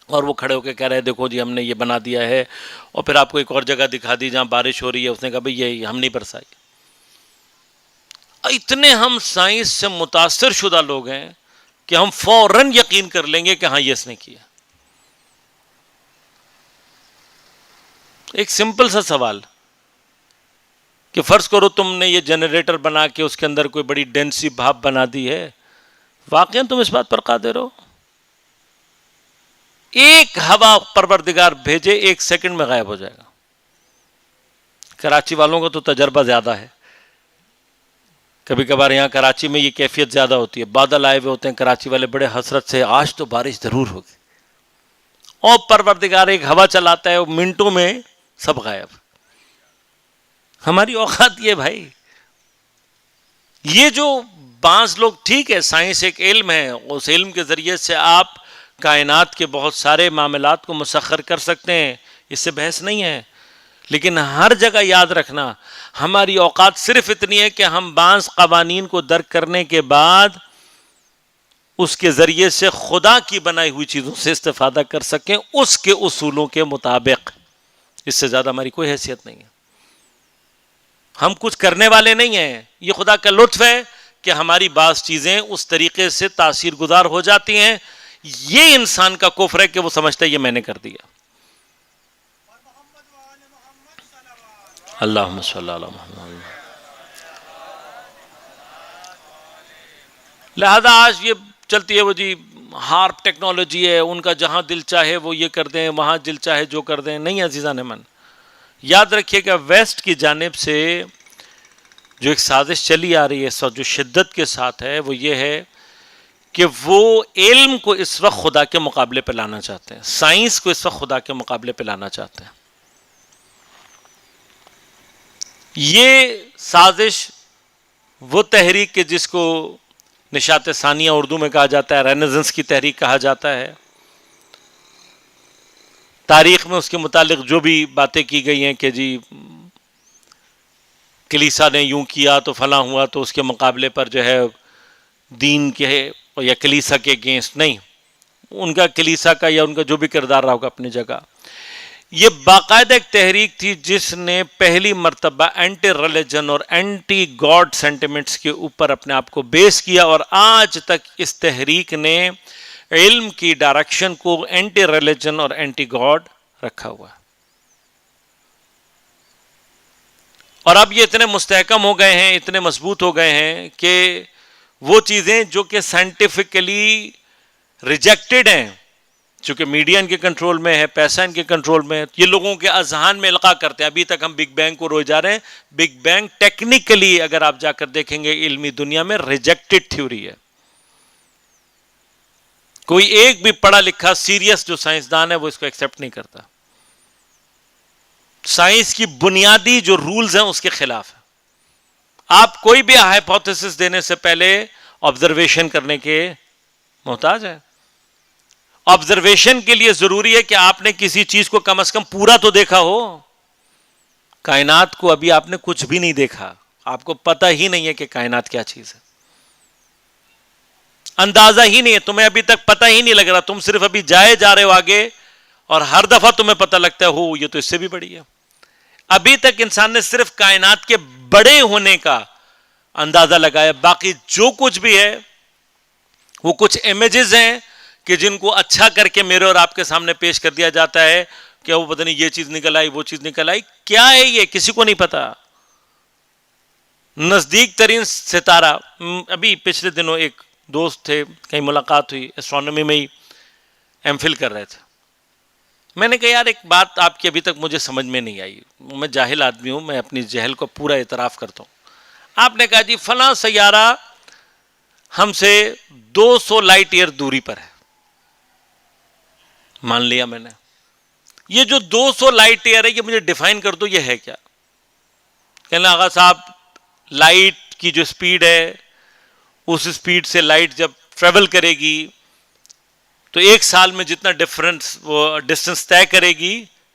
اور وہ کھڑے ہو کے کہہ رہے ہیں دیکھو جی ہم نے یہ بنا دیا ہے، اور پھر آپ کو ایک اور جگہ دکھا دی جہاں بارش ہو رہی ہے، اس نے کہا بھئی یہ ہم نہیں برسائی۔ اتنے ہم سائنس سے متاثر شدہ لوگ ہیں کہ ہم فوراً یقین کر لیں گے کہ ہاں یہ اس نے کیا۔ ایک سمپل سا سوال کہ فرض کرو تم نے یہ جنریٹر بنا کے اس کے اندر کوئی بڑی ڈینسی بھاپ بنا دی ہے، واقعا تم اس بات پر قادر ہو؟ ایک ہوا پروردگار بھیجے، ایک سیکنڈ میں غائب ہو جائے گا۔ کراچی والوں کو تو تجربہ زیادہ ہے، کبھی کبھار یہاں کراچی میں یہ کیفیت زیادہ ہوتی ہے، بادل آئے ہوئے ہوتے ہیں، کراچی والے بڑے حسرت سے آج تو بارش ضرور ہوگی، اور پروردگار ایک ہوا چلاتا ہے، منٹوں میں سب غائب۔ ہماری اوقات یہ بھائی، یہ جو بعض لوگ، ٹھیک ہے سائنس ایک علم ہے، اس علم کے ذریعے سے آپ کائنات کے بہت سارے معاملات کو مسخر کر سکتے ہیں، اس سے بحث نہیں ہے، لیکن ہر جگہ یاد رکھنا ہماری اوقات صرف اتنی ہے کہ ہم بعض قوانین کو درک کرنے کے بعد اس کے ذریعے سے خدا کی بنائی ہوئی چیزوں سے استفادہ کر سکیں، اس کے اصولوں کے مطابق۔ اس سے زیادہ ہماری کوئی حیثیت نہیں ہے، ہم کچھ کرنے والے نہیں ہیں، یہ خدا کا لطف ہے کہ ہماری بعض چیزیں اس طریقے سے تاثیر گزار ہو جاتی ہیں۔ یہ انسان کا کفر ہے کہ وہ سمجھتا ہے یہ میں نے کر دیا۔ اللہم صلی اللہ علیہ محمد۔ لہذا آج یہ چلتی ہے وہ جی ہارپ ٹیکنالوجی ہے، ان کا جہاں دل چاہے وہ یہ کر دیں، وہاں دل چاہے جو کر دیں۔ نہیں عزیزان من، یاد رکھیے کہ ویسٹ کی جانب سے جو ایک سازش چلی آ رہی ہے، جو شدت کے ساتھ ہے، وہ یہ ہے کہ وہ علم کو اس وقت خدا کے مقابلے پہ لانا چاہتے ہیں، سائنس کو اس وقت خدا کے مقابلے پہ لانا چاہتے ہیں۔ یہ سازش وہ تحریک کہ جس کو نشاط ثانیہ اردو میں کہا جاتا ہے، رینیسانس کی تحریک کہا جاتا ہے، تاریخ میں اس کے متعلق جو بھی باتیں کی گئی ہیں کہ جی کلیسا نے یوں کیا تو فلاں ہوا، تو اس کے مقابلے پر جو ہے دین کے یا کلیسا کے اگینسٹ نہیں، ان کا کلیسا کا یا ان کا جو بھی کردار رہا ہوگا اپنی جگہ. یہ باقاعدہ ایک تحریک تھی جس نے پہلی مرتبہ اینٹی ریلیجن اور اینٹی گاڈ سینٹیمنٹس کے اوپر اپنے آپ کو بیس کیا, اور آج تک اس تحریک نے علم کی ڈائریکشن کو اینٹی ریلیجن اور اینٹی گاڈ رکھا ہوا ہے. اور اب یہ اتنے مستحکم ہو گئے ہیں, اتنے مضبوط ہو گئے ہیں کہ وہ چیزیں جو کہ سائنٹیفکلی ریجیکٹڈ ہیں, چونکہ میڈیا ان کے کنٹرول میں ہے, پیسہ ان کے کنٹرول میں ہے, یہ لوگوں کے اذہان میں القاء کرتے ہیں. ابھی تک ہم بگ بینگ کو روئے جا رہے ہیں. بگ بینگ ٹیکنیکلی اگر آپ جا کر دیکھیں گے علمی دنیا میں ریجیکٹڈ تھیوری ہے. کوئی ایک بھی پڑھا لکھا سیریس جو سائنسدان ہے وہ اس کو ایکسپٹ نہیں کرتا. سائنس کی بنیادی جو رولز ہیں اس کے خلاف ہے. آپ کوئی بھی ہائپوتھیسس دینے سے پہلے آبزرویشن کرنے کے محتاج ہے. آبزرویشن کے لیے ضروری ہے کہ آپ نے کسی چیز کو کم از کم پورا تو دیکھا ہو. کائنات کو ابھی آپ نے کچھ بھی نہیں دیکھا, آپ کو پتہ ہی نہیں ہے کہ کائنات کیا چیز ہے, اندازہ ہی نہیں ہے, تمہیں ابھی تک پتہ ہی نہیں لگ رہا, تم صرف ابھی جائے جا رہے ہو آگے, اور ہر دفعہ تمہیں پتہ لگتا ہے ہو یہ تو اس سے بھی بڑی ہے. ابھی تک انسان نے صرف کائنات کے بڑے ہونے کا اندازہ لگایا, باقی جو کچھ بھی ہے وہ کچھ امیجز ہیں کہ جن کو اچھا کر کے میرے اور آپ کے سامنے پیش کر دیا جاتا ہے کہ وہ پتہ نہیں یہ چیز نکل آئی, وہ چیز نکل آئی. کیا ہے یہ کسی کو نہیں پتا. نزدیک ترین ستارہ, ابھی پچھلے دنوں ایک دوست تھے, کہیں ملاقات ہوئی, ایسٹرونومی میں ہی ایم فل کر رہے تھے. میں نے کہا یار ایک بات آپ کی ابھی تک مجھے سمجھ میں نہیں آئی, میں جاہل آدمی ہوں, میں اپنی جہل کو پورا اعتراف کرتا ہوں. آپ نے کہا جی فلاں سیارہ ہم سے 200 لائٹ ایئر دوری پر ہے. مان لیا میں نے. یہ جو 200 لائٹ ایئر ہے یہ مجھے ڈیفائن کر دو, یہ ہے کیا؟ کہنا آغا صاحب لائٹ کی جو سپیڈ ہے اس سپیڈ سے لائٹ جب ٹریول کرے گی تو ایک سال میں جتنا ڈفرنس وہ ڈسٹنس طے کرے گی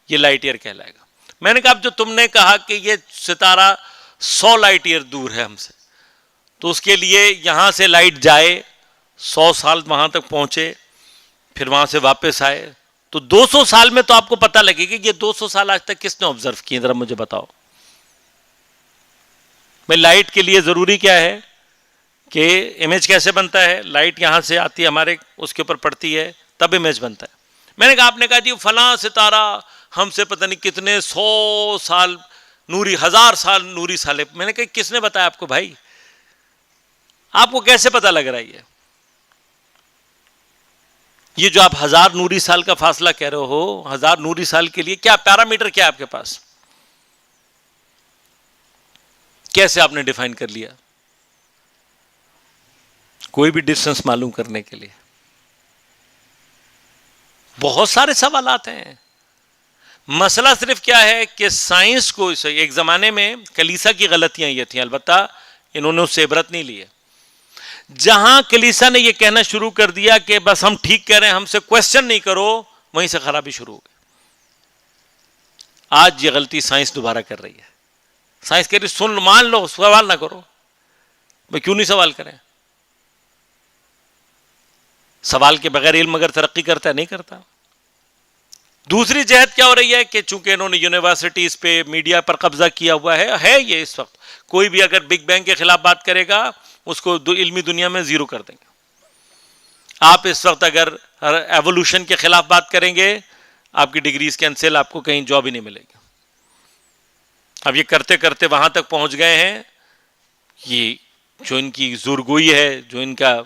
یہ لائٹ ایئر کہلائے گا. میں نے کہا اب جو تم نے کہا کہ یہ ستارہ 100 لائٹ ایئر دور ہے ہم سے, تو اس کے لیے یہاں سے لائٹ جائے 100 سال وہاں تک پہنچے پھر وہاں سے واپس آئے, تو 200 سال میں تو آپ کو پتہ لگے گا کہ یہ 200 سال آج تک کس نے آبزرو کیے, ذرا مجھے بتاؤ. میں لائٹ کے لیے ضروری کیا ہے کہ امیج کیسے بنتا ہے؟ لائٹ یہاں سے آتی ہے ہمارے اس کے اوپر پڑتی ہے تب امیج بنتا ہے. میں نے کہا آپ نے کہا جی فلاں ستارہ ہم سے پتہ نہیں کتنے 100 سال نوری, 1000 سال نوری سال ہے. میں نے کہا کس نے بتایا آپ کو بھائی؟ آپ کو کیسے پتہ لگ رہا ہے یہ جو آپ 1000 نوری سال کا فاصلہ کہہ رہے ہو, 1000 نوری سال کے لیے کیا پیرامیٹر کیا ہے آپ کے پاس؟ کیسے آپ نے ڈیفائن کر لیا؟ کوئی بھی ڈسٹنس معلوم کرنے کے لیے بہت سارے سوالات ہیں. مسئلہ صرف کیا ہے کہ سائنس کو, ایک زمانے میں کلیسا کی غلطیاں یہ تھیں, البتہ انہوں نے اس سے عبرت نہیں لی ہے. جہاں کلیسا نے یہ کہنا شروع کر دیا کہ بس ہم ٹھیک کہہ رہے ہیں, ہم سے کوشچن نہیں کرو, وہیں سے خرابی شروع ہو گئی. آج یہ غلطی سائنس دوبارہ کر رہی ہے. سائنس کہہ رہی سن مان لو, سوال نہ کرو. میں کیوں نہیں سوال کریں؟ سوال کے بغیر علم اگر ترقی کرتا ہے نہیں کرتا. دوسری جہت کیا ہو رہی ہے کہ چونکہ انہوں نے یونیورسٹیز پہ میڈیا پر قبضہ کیا ہوا ہے یہ اس وقت کوئی بھی اگر بگ بینگ کے خلاف بات کرے گا اس کو علمی دنیا میں زیرو کر دیں گے. آپ اس وقت اگر ایوولوشن کے خلاف بات کریں گے آپ کی ڈگریز کینسل, آپ کو کہیں جاب ہی نہیں ملے گی. اب یہ کرتے کرتے وہاں تک پہنچ گئے ہیں. یہ جو ان کی زورگوئی ہے, جو ان کا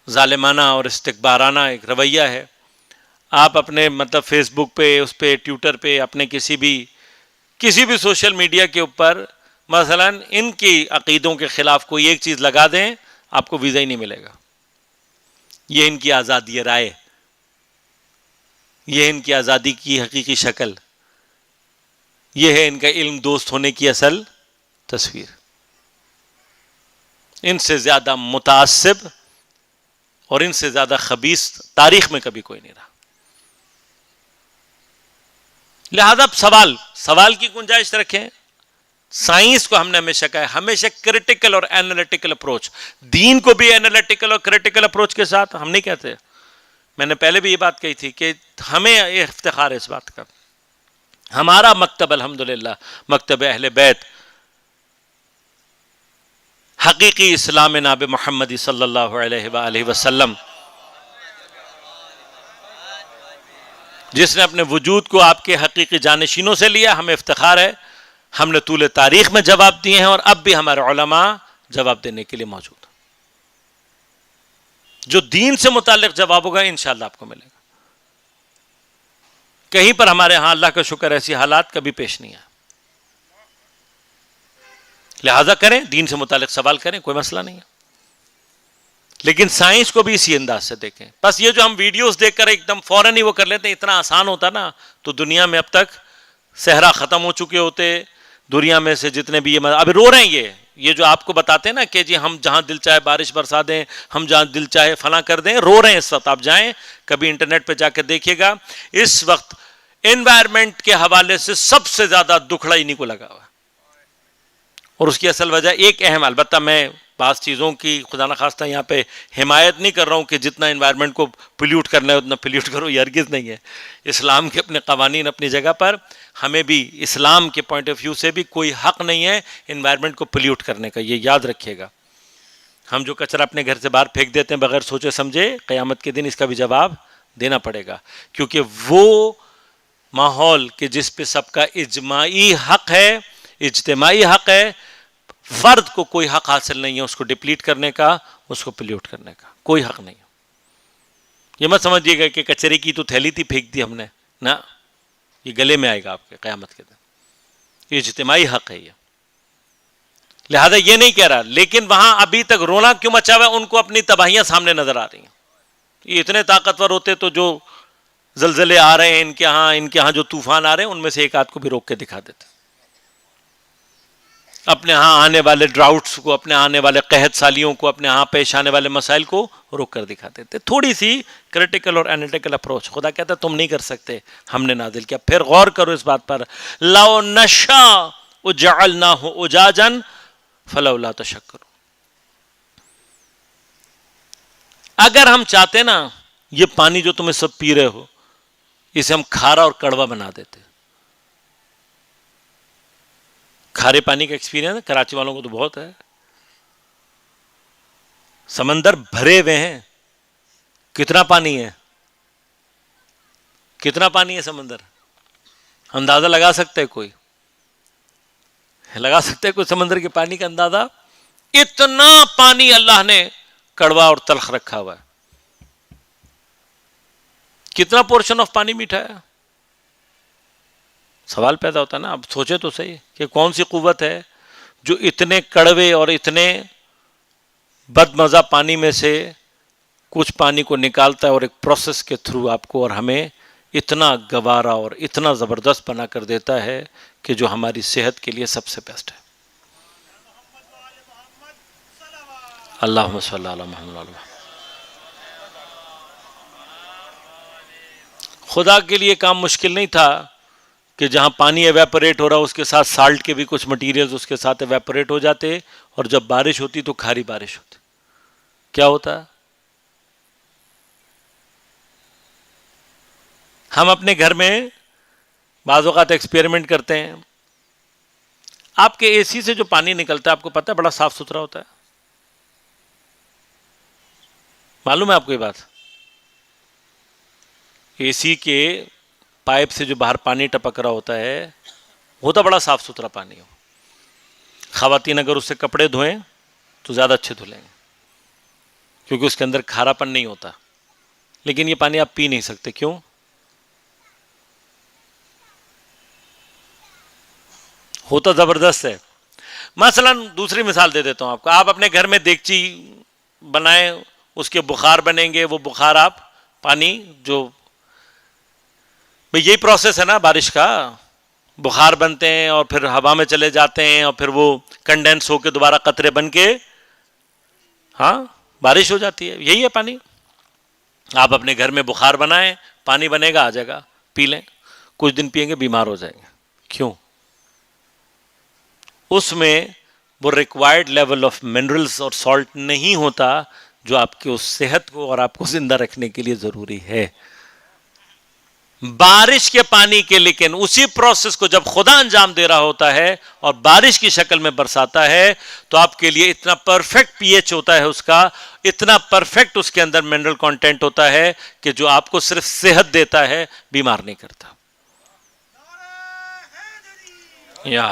ظالمانہ اور استکبارانہ ایک رویہ ہے, آپ اپنے مطلب فیس بک پہ, اس پہ, ٹویٹر پہ, اپنے کسی بھی سوشل میڈیا کے اوپر مثلا ان کی عقیدوں کے خلاف کوئی ایک چیز لگا دیں, آپ کو ویزا ہی نہیں ملے گا. یہ ان کی آزادی رائے, یہ ان کی آزادی کی حقیقی شکل, یہ ہے ان کا علم دوست ہونے کی اصل تصویر. ان سے زیادہ متعصب اور ان سے زیادہ خبیث تاریخ میں کبھی کوئی نہیں رہا. لہذا سوال کی گنجائش رکھیں. سائنس کو ہم نے ہمیشہ کہا ہے, ہمیشہ کریٹیکل اور اینالیٹیکل اپروچ. دین کو بھی اینالیٹیکل اور کریٹیکل اپروچ کے ساتھ, ہم نہیں کہتے میں نے پہلے بھی یہ بات کہی تھی کہ ہمیں افتخار ہے اس بات کا. ہمارا مکتب الحمدللہ مکتب اہل بیت حقیقی اسلام ناب محمدی صلی اللہ علیہ وآلہ وسلم، جس نے اپنے وجود کو آپ کے حقیقی جانشینوں سے لیا، ہمیں افتخار ہے. ہم نے طول تاریخ میں جواب دیے ہیں اور اب بھی ہمارے علماء جواب دینے کے لیے موجود ہیں. جو دین سے متعلق جواب ہوگا انشاءاللہ آپ کو ملے گا. کہیں پر ہمارے ہاں اللہ کا شکر ایسی حالات کبھی پیش نہیں آئے. لہذا کریں، دین سے متعلق سوال کریں، کوئی مسئلہ نہیں ہے، لیکن سائنس کو بھی اسی انداز سے دیکھیں. بس یہ جو ہم ویڈیوز دیکھ کر ایک دم فوراً ہی وہ کر لیتے ہیں، اتنا آسان ہوتا نا تو دنیا میں اب تک صحرا ختم ہو چکے ہوتے. دنیا میں سے جتنے بھی یہ ابھی رو رہے ہیں، یہ جو آپ کو بتاتے ہیں نا کہ جی ہم جہاں دل چاہے بارش برسا دیں، ہم جہاں دل چاہے فلاں کر دیں، رو رہے ہیں اس وقت. آپ جائیں کبھی انٹرنیٹ پہ جا کے دیکھیے گا، اس وقت انوائرمنٹ کے حوالے سے سب سے زیادہ دکھڑا انہی کو لگا ہوا. اور اس کی اصل وجہ ایک اہم، البتہ میں بعض چیزوں کی خدا نخواستہ یہاں پہ حمایت نہیں کر رہا ہوں کہ جتنا انوائرمنٹ کو پلیوٹ کرنا ہے اتنا پلیوٹ کرو، یہ ہرگز نہیں ہے. اسلام کے اپنے قوانین اپنی جگہ پر، ہمیں بھی اسلام کے پوائنٹ آف ویو سے بھی کوئی حق نہیں ہے انوائرمنٹ کو پلیوٹ کرنے کا، یہ یاد رکھیے گا. ہم جو کچرا اپنے گھر سے باہر پھینک دیتے ہیں بغیر سوچے سمجھے، قیامت کے دن اس کا بھی جواب دینا پڑے گا، کیونکہ وہ ماحول کہ جس پہ سب کا اجماعی حق ہے، اجتماعی حق ہے، فرد کو کوئی حق حاصل نہیں ہے اس کو ڈپلیٹ کرنے کا، اس کو پلیوٹ کرنے کا کوئی حق نہیں ہے. یہ مت سمجھیے گا کہ کچرے کی تو تھیلی تھی پھینک دی ہم نے، نہ، یہ گلے میں آئے گا آپ کے قیامت کے دن. یہ اجتماعی حق ہے یہ. لہذا یہ نہیں کہہ رہا، لیکن وہاں ابھی تک رونا کیوں مچا ہوا ہے؟ ان کو اپنی تباہیاں سامنے نظر آ رہی ہیں. یہ اتنے طاقتور ہوتے تو جو زلزلے آ رہے ہیں ان کے ہاں جو طوفان آ رہے ہیں ان میں سے ایک آدھ کو بھی روک کے دکھا دیتے. اپنے ہاں آنے والے ڈراؤٹس کو، اپنے آنے والے قحط سالیوں کو، اپنے ہاں پیش آنے والے مسائل کو روک کر دکھا دیتے. تھوڑی سی کریٹیکل اور اینالیٹیکل اپروچ. خدا کہتا ہے تم نہیں کر سکتے، ہم نے نازل کیا. پھر غور کرو اس بات پر، لو نشاء وجعلناہ اجاجا فلولا تشکرون. اگر ہم چاہتے نا یہ پانی جو تمہیں سب پی رہے ہو اسے ہم کھارا اور کڑوا بنا دیتے. کھارے پانی کا ایکسپیرینس کراچی والوں کو تو بہت ہے. سمندر بھرے ہوئے ہیں، کتنا پانی ہے، کتنا پانی ہے سمندر، اندازہ لگا سکتے کوئی؟ لگا سکتے کوئی سمندر کے پانی کا اندازہ؟ اتنا پانی اللہ نے کڑوا اور تلخ رکھا ہوا ہے. کتنا پورشن آف پانی میٹھا ہے؟ سوال پیدا ہوتا ہے نا. اب سوچے تو صحیح کہ کون سی قوت ہے جو اتنے کڑوے اور اتنے بد مزہ پانی میں سے کچھ پانی کو نکالتا ہے اور ایک پروسیس کے تھرو آپ کو اور ہمیں اتنا گوارا اور اتنا زبردست بنا کر دیتا ہے کہ جو ہماری صحت کے لیے سب سے بیسٹ ہے. اللہم صلی علی محمد. خدا کے لیے کام مشکل نہیں تھا کہ جہاں پانی ایویپوریٹ ہو رہا اس کے ساتھ سالٹ کے بھی کچھ مٹیریلز اس کے ساتھ ایویپوریٹ ہو جاتے اور جب بارش ہوتی تو کھاری بارش ہوتی. کیا ہوتا؟ ہم اپنے گھر میں بعض اوقات ایکسپیریمنٹ کرتے ہیں. آپ کے اے سی سے جو پانی نکلتا ہے آپ کو پتہ ہے بڑا صاف ستھرا ہوتا ہے. معلوم ہے آپ کو یہ بات؟ اے سی کے پائپ سے جو باہر پانی ٹپک رہا ہوتا ہے ہوتا بڑا صاف ستھرا پانی ہو. خواتین اگر اس سے کپڑے دھوئیں تو زیادہ اچھے دھلیں گے کیونکہ اس کے اندر کھارا پن نہیں ہوتا. لیکن یہ پانی آپ پی نہیں سکتے. کیوں؟ ہوتا زبردست ہے. مثلا دوسری مثال دے دیتا ہوں آپ کو. آپ اپنے گھر میں دیگچی بنائیں، اس کے بخار بنیں گے، وہ بخار آپ پانی جو یہی پروسیس ہے نا بارش کا، بخار بنتے ہیں اور پھر ہوا میں چلے جاتے ہیں اور پھر وہ کنڈینس ہو کے دوبارہ قطرے بن کے ہاں بارش ہو جاتی ہے. یہی ہے پانی. آپ اپنے گھر میں بخار بنائیں، پانی بنے گا، آ جائے گا، پی لیں. کچھ دن پئیں گے بیمار ہو جائیں گے. کیوں؟ اس میں وہ ریکوائرڈ لیول آف منرلز اور سالٹ نہیں ہوتا جو آپ کی اس صحت کو اور آپ کو زندہ رکھنے کے لیے ضروری ہے. بارش کے پانی کے لیکن اسی پروسیس کو جب خدا انجام دے رہا ہوتا ہے اور بارش کی شکل میں برساتا ہے تو آپ کے لیے اتنا پرفیکٹ پی ایچ ہوتا ہے اس کا، اتنا پرفیکٹ اس کے اندر منرل کانٹینٹ ہوتا ہے کہ جو آپ کو صرف صحت دیتا ہے، بیمار نہیں کرتا. یا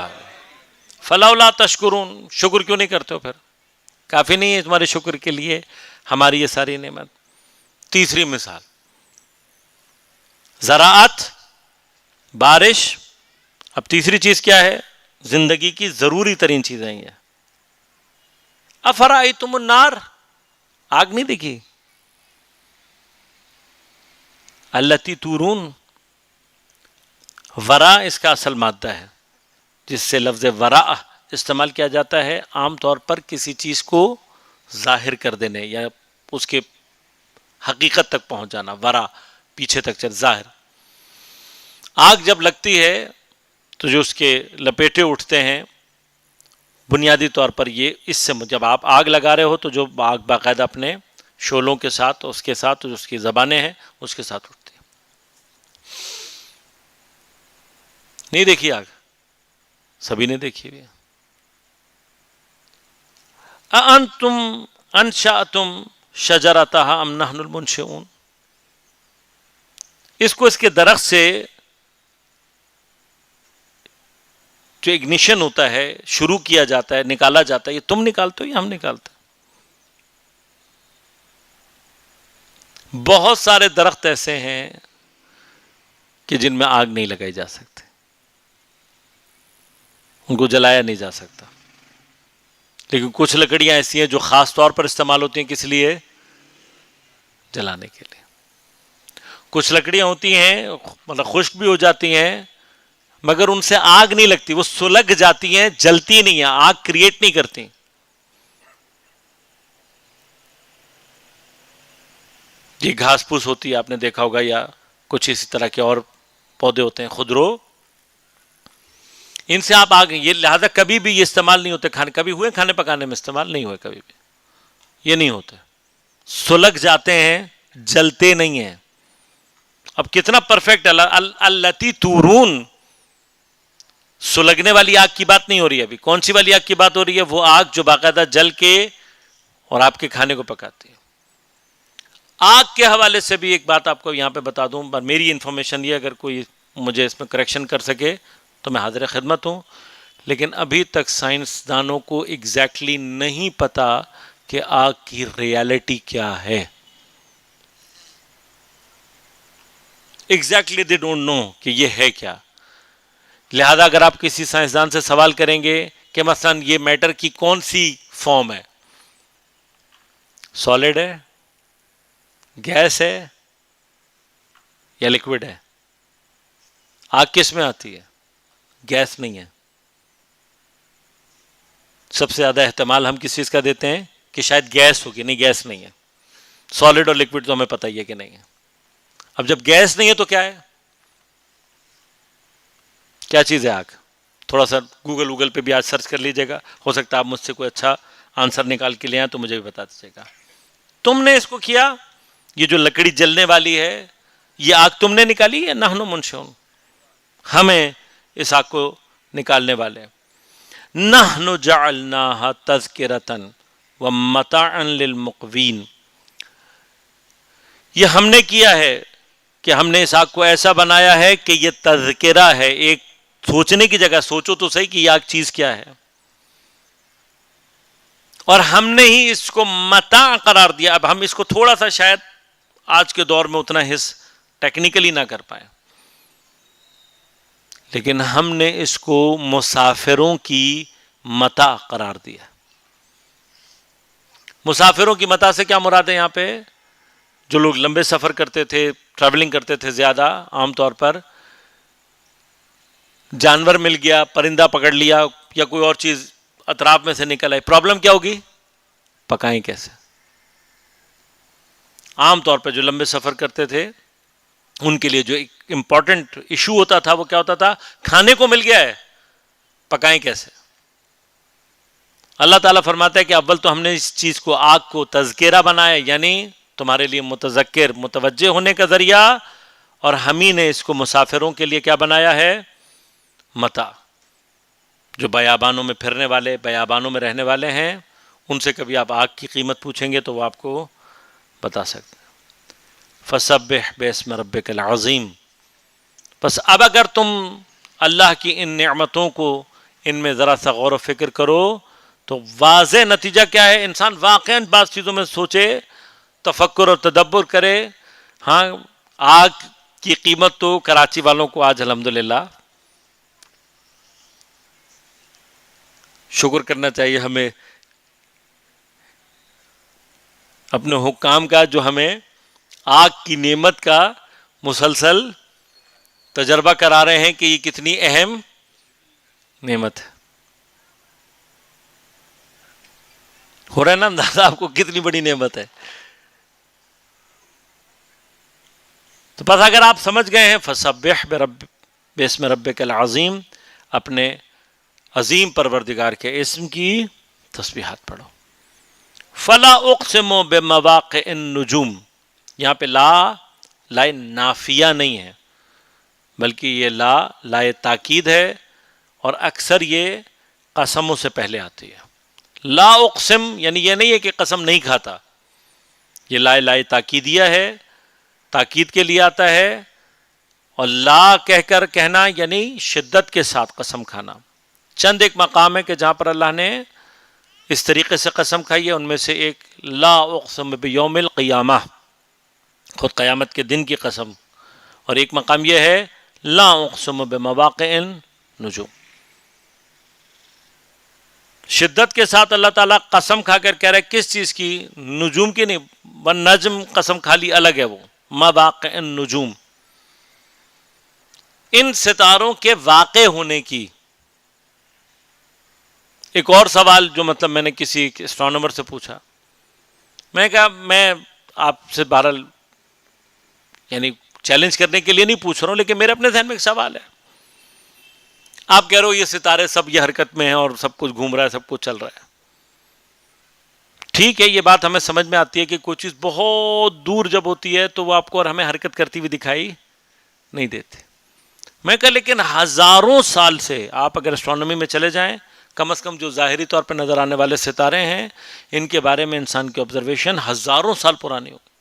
فلولا تشکرون، شکر کیوں نہیں کرتے ہو؟ پھر کافی نہیں ہے تمہارے شکر کے لیے ہماری یہ ساری نعمت؟ تیسری مثال زراعت، بارش. اب تیسری چیز کیا ہے؟ زندگی کی ضروری ترین چیزیں ہیں. افرأیتم النار، آگ نہیں دیکھی؟ التی تورون، ورا اس کا اصل مادہ ہے جس سے لفظ ورا استعمال کیا جاتا ہے عام طور پر کسی چیز کو ظاہر کر دینے یا اس کے حقیقت تک پہنچ جانا. ورا پیچھے تک چل، ظاہر. آگ جب لگتی ہے تو جو اس کے لپیٹے اٹھتے ہیں بنیادی طور پر یہ اس سے، جب آپ آگ لگا رہے ہو تو جو آگ باقاعدہ اپنے شعلوں کے ساتھ، اس کے ساتھ جو اس کی زبانیں ہیں اس کے ساتھ اٹھتی ہیں. نہیں دیکھی آگ؟ سبھی نے دیکھی ہوئی. اَأَنتُمْ أَنشَأْتُمْ شَجَرَتَهَا أَمْ نَحْنُ الْمُنشِئُونَ، اس کو اس کے درخت سے جو اگنیشن ہوتا ہے، شروع کیا جاتا ہے، نکالا جاتا ہے، یہ تم نکالتے ہو یا ہم نکالتے ہیں؟ بہت سارے درخت ایسے ہیں کہ جن میں آگ نہیں لگائی جا سکتی، ان کو جلایا نہیں جا سکتا. لیکن کچھ لکڑیاں ایسی ہیں جو خاص طور پر استعمال ہوتی ہیں، کس لیے؟ جلانے کے لیے. کچھ لکڑیاں ہوتی ہیں مطلب خشک بھی ہو جاتی ہیں مگر ان سے آگ نہیں لگتی، وہ سلگ جاتی ہیں، جلتی نہیں ہیں، آگ کریٹ نہیں کرتی. یہ گھاس پھوس ہوتی ہے، آپ نے دیکھا ہوگا، یا کچھ اسی طرح کے اور پودے ہوتے ہیں خودرو، ان سے آپ آگ، یہ لہذا کبھی بھی یہ استعمال نہیں ہوتے کھانے، کبھی ہوئے کھانے پکانے میں استعمال نہیں ہوئے، کبھی بھی یہ نہیں ہوتے، سلگ جاتے ہیں، جلتے نہیں ہیں. اب کتنا پرفیکٹ التی تورون، سلگنے والی آگ کی بات نہیں ہو رہی ہے ابھی. کون سی والی آگ کی بات ہو رہی ہے؟ وہ آگ جو باقاعدہ جل کے اور آپ کے کھانے کو پکاتی ہے. آگ کے حوالے سے بھی ایک بات آپ کو یہاں پہ بتا دوں، میری انفارمیشن یہ، اگر کوئی مجھے اس میں کریکشن کر سکے تو میں حاضر خدمت ہوں، لیکن ابھی تک سائنسدانوں کو ایگزیکٹلی نہیں پتا کہ آگ کی ریالٹی کیا ہے. ایگزیکٹلی دے ڈونٹ نو کہ یہ ہے کیا. لہذا اگر آپ کسی سائنسدان سے سوال کریں گے کہ مثلا یہ میٹر کی کون سی فارم ہے، سالڈ ہے، گیس ہے یا لکوڈ ہے؟ آگ کس میں آتی ہے؟ گیس نہیں ہے. سب سے زیادہ احتمال ہم کس چیز کا دیتے ہیں کہ شاید گیس ہوگی، نہیں گیس نہیں ہے. سالڈ اور لکوڈ تو ہمیں پتہ ہی ہے کہ نہیں ہے. اب جب گیس نہیں ہے تو کیا ہے؟ کیا چیز ہے آگ؟ تھوڑا سا گوگل پہ بھی آج سرچ کر لیجیے گا، ہو سکتا ہے آپ مجھ سے کوئی اچھا آنسر نکال کے لے آئیں تو مجھے بھی بتا دیجیے گا. تم نے اس کو کیا، یہ جو لکڑی جلنے والی ہے یہ آگ تم نے نکالی یا نحن منشئون؟ ہمیں اس آگ کو نکالنے والے. نحن جعلناها تذکرۃ ومتاعا للمقوین، یہ ہم نے کیا ہے کہ ہم نے اس آگ کو ایسا بنایا ہے کہ یہ تذکرہ ہے، ایک سوچنے کی جگہ. سوچو تو صحیح کہ یہ آگ چیز کیا ہے، اور ہم نے ہی اس کو متاع قرار دیا. اب ہم اس کو تھوڑا سا شاید آج کے دور میں اتنا حص ٹیکنیکلی نہ کر پائے، لیکن ہم نے اس کو مسافروں کی متاع قرار دیا. مسافروں کی متاع سے کیا مراد ہے یہاں پہ؟ جو لوگ لمبے سفر کرتے تھے، ٹریولنگ کرتے تھے زیادہ، عام طور پر جانور مل گیا، پرندہ پکڑ لیا یا کوئی اور چیز اطراف میں سے نکل آئی، پرابلم کیا ہوگی؟ پکائیں کیسے؟ عام طور پر جو لمبے سفر کرتے تھے ان کے لیے جو امپورٹنٹ ایشو ہوتا تھا وہ کیا ہوتا تھا؟ کھانے کو مل گیا ہے، پکائیں کیسے؟ اللہ تعالیٰ فرماتا ہے کہ اول تو ہم نے اس چیز کو آگ کو تذکرہ بنایا، یعنی تمہارے لیے متذکر متوجہ ہونے کا ذریعہ، اور ہم ہی نے اس کو مسافروں کے لیے کیا بنایا ہے؟ متاع۔ جو بیابانوں میں پھرنے والے، بیابانوں میں رہنے والے ہیں، ان سے کبھی آپ آگ کی قیمت پوچھیں گے تو وہ آپ کو بتا سکتے ہیں۔ فسبح باسم ربک العظیم۔ بس اب اگر تم اللہ کی ان نعمتوں کو، ان میں ذرا سا غور و فکر کرو تو واضح نتیجہ کیا ہے؟ انسان واقعاً بعض چیزوں میں سوچے، تفکر اور تدبر کرے۔ ہاں، آگ کی قیمت تو کراچی والوں کو آج الحمدللہ شکر کرنا چاہیے ہمیں اپنے حکام کا، جو ہمیں آگ کی نعمت کا مسلسل تجربہ کرا رہے ہیں کہ یہ کتنی اہم نعمت ہے۔ ہو رہا ہے نا اندازہ آپ کو کتنی بڑی نعمت ہے؟ تو بس اگر آپ سمجھ گئے ہیں فسبح باسم ربک العظیم، اپنے عظیم پروردگار کے اسم کی تسبیحات پڑھو۔ فلا اقسم بمواقع النجوم، یہاں پہ لا نافیہ نہیں ہے، بلکہ یہ لا تاکید ہے، اور اکثر یہ قسموں سے پہلے آتی ہے۔ لا اقسم یعنی یہ نہیں ہے کہ قسم نہیں کھاتا، یہ لا تاکیدیہ ہے، تاکید کے لیے آتا ہے، اور لا کہہ کر کہنا یعنی شدت کے ساتھ قسم کھانا۔ چند ایک مقام ہے کہ جہاں پر اللہ نے اس طریقے سے قسم کھائی ہے، ان میں سے ایک لا اقسم بیوم القیامہ، خود قیامت کے دن کی قسم، اور ایک مقام یہ ہے لا اقسم بمواقع النجوم۔ شدت کے ساتھ اللہ تعالیٰ قسم کھا کر کہہ رہا ہے، کس چیز کی؟ نجوم کی نہیں، والنجم قسم کھا لی الگ ہے، وہ مواقع النجوم، ان ستاروں کے واقع ہونے کی۔ ایک اور سوال جو مطلب میں نے کسی اسٹرانومر سے پوچھا، میں کہا میں آپ سے بہرحال یعنی چیلنج کرنے کے لیے نہیں پوچھ رہا ہوں، لیکن میرے اپنے ذہن میں ایک سوال ہے۔ آپ کہہ رہے ہو یہ ستارے سب یہ حرکت میں ہیں اور سب کچھ گھوم رہا ہے، سب کچھ چل رہا ہے، ٹھیک ہے، یہ بات ہمیں سمجھ میں آتی ہے کہ کوئی چیز بہت دور جب ہوتی ہے تو وہ آپ کو اور ہمیں حرکت کرتی ہوئی دکھائی نہیں دیتے۔ میں کہا لیکن ہزاروں سال سے آپ اگر اسٹرانومی میں چلے جائیں، کم از کم جو ظاہری طور پہ نظر آنے والے ستارے ہیں، ان کے بارے میں انسان کی آبزرویشن ہزاروں سال پرانی ہوگی۔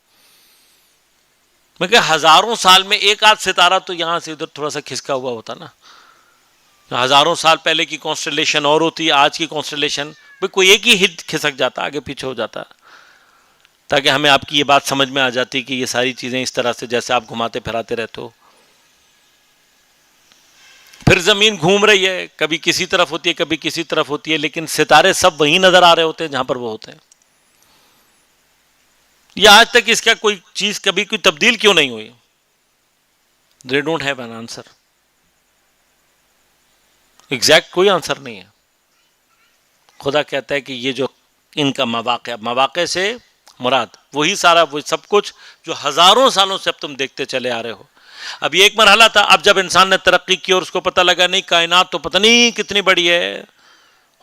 میں کہ ہزاروں سال میں ایک آدھ ستارہ تو یہاں سے ادھر تھوڑا سا کھسکا ہوا ہوتا نا، ہزاروں سال پہلے کی کانسٹیلیشن اور ہوتی، آج کی کانسٹیلیشن کوئی ایک ہی کھسک جاتا، آگے پیچھے ہو جاتا، تاکہ ہمیں آپ کی یہ بات سمجھ میں آ جاتی کہ یہ ساری چیزیں اس طرح سے جیسے آپ گھماتے پھراتے رہتے ہو۔ پھر زمین گھوم رہی ہے، کبھی کسی طرف ہوتی ہے کبھی کسی طرف ہوتی ہے، لیکن ستارے سب وہیں نظر آ رہے ہوتے ہیں جہاں پر وہ ہوتے ہیں۔ یہ آج تک اس کا کوئی چیز کبھی کوئی تبدیل کیوں نہیں ہوئی؟ They don't have an answer. Exact کوئی آنسر نہیں ہے۔ خدا کہتا ہے کہ یہ جو ان کا مواقع سے مراد وہی سارا وہ سب کچھ جو ہزاروں سالوں سے اب تم دیکھتے چلے آ رہے ہو۔ اب یہ ایک مرحلہ تھا، اب جب انسان نے ترقی کی اور اس کو پتہ لگا نہیں کائنات تو پتہ نہیں کتنی بڑی ہے،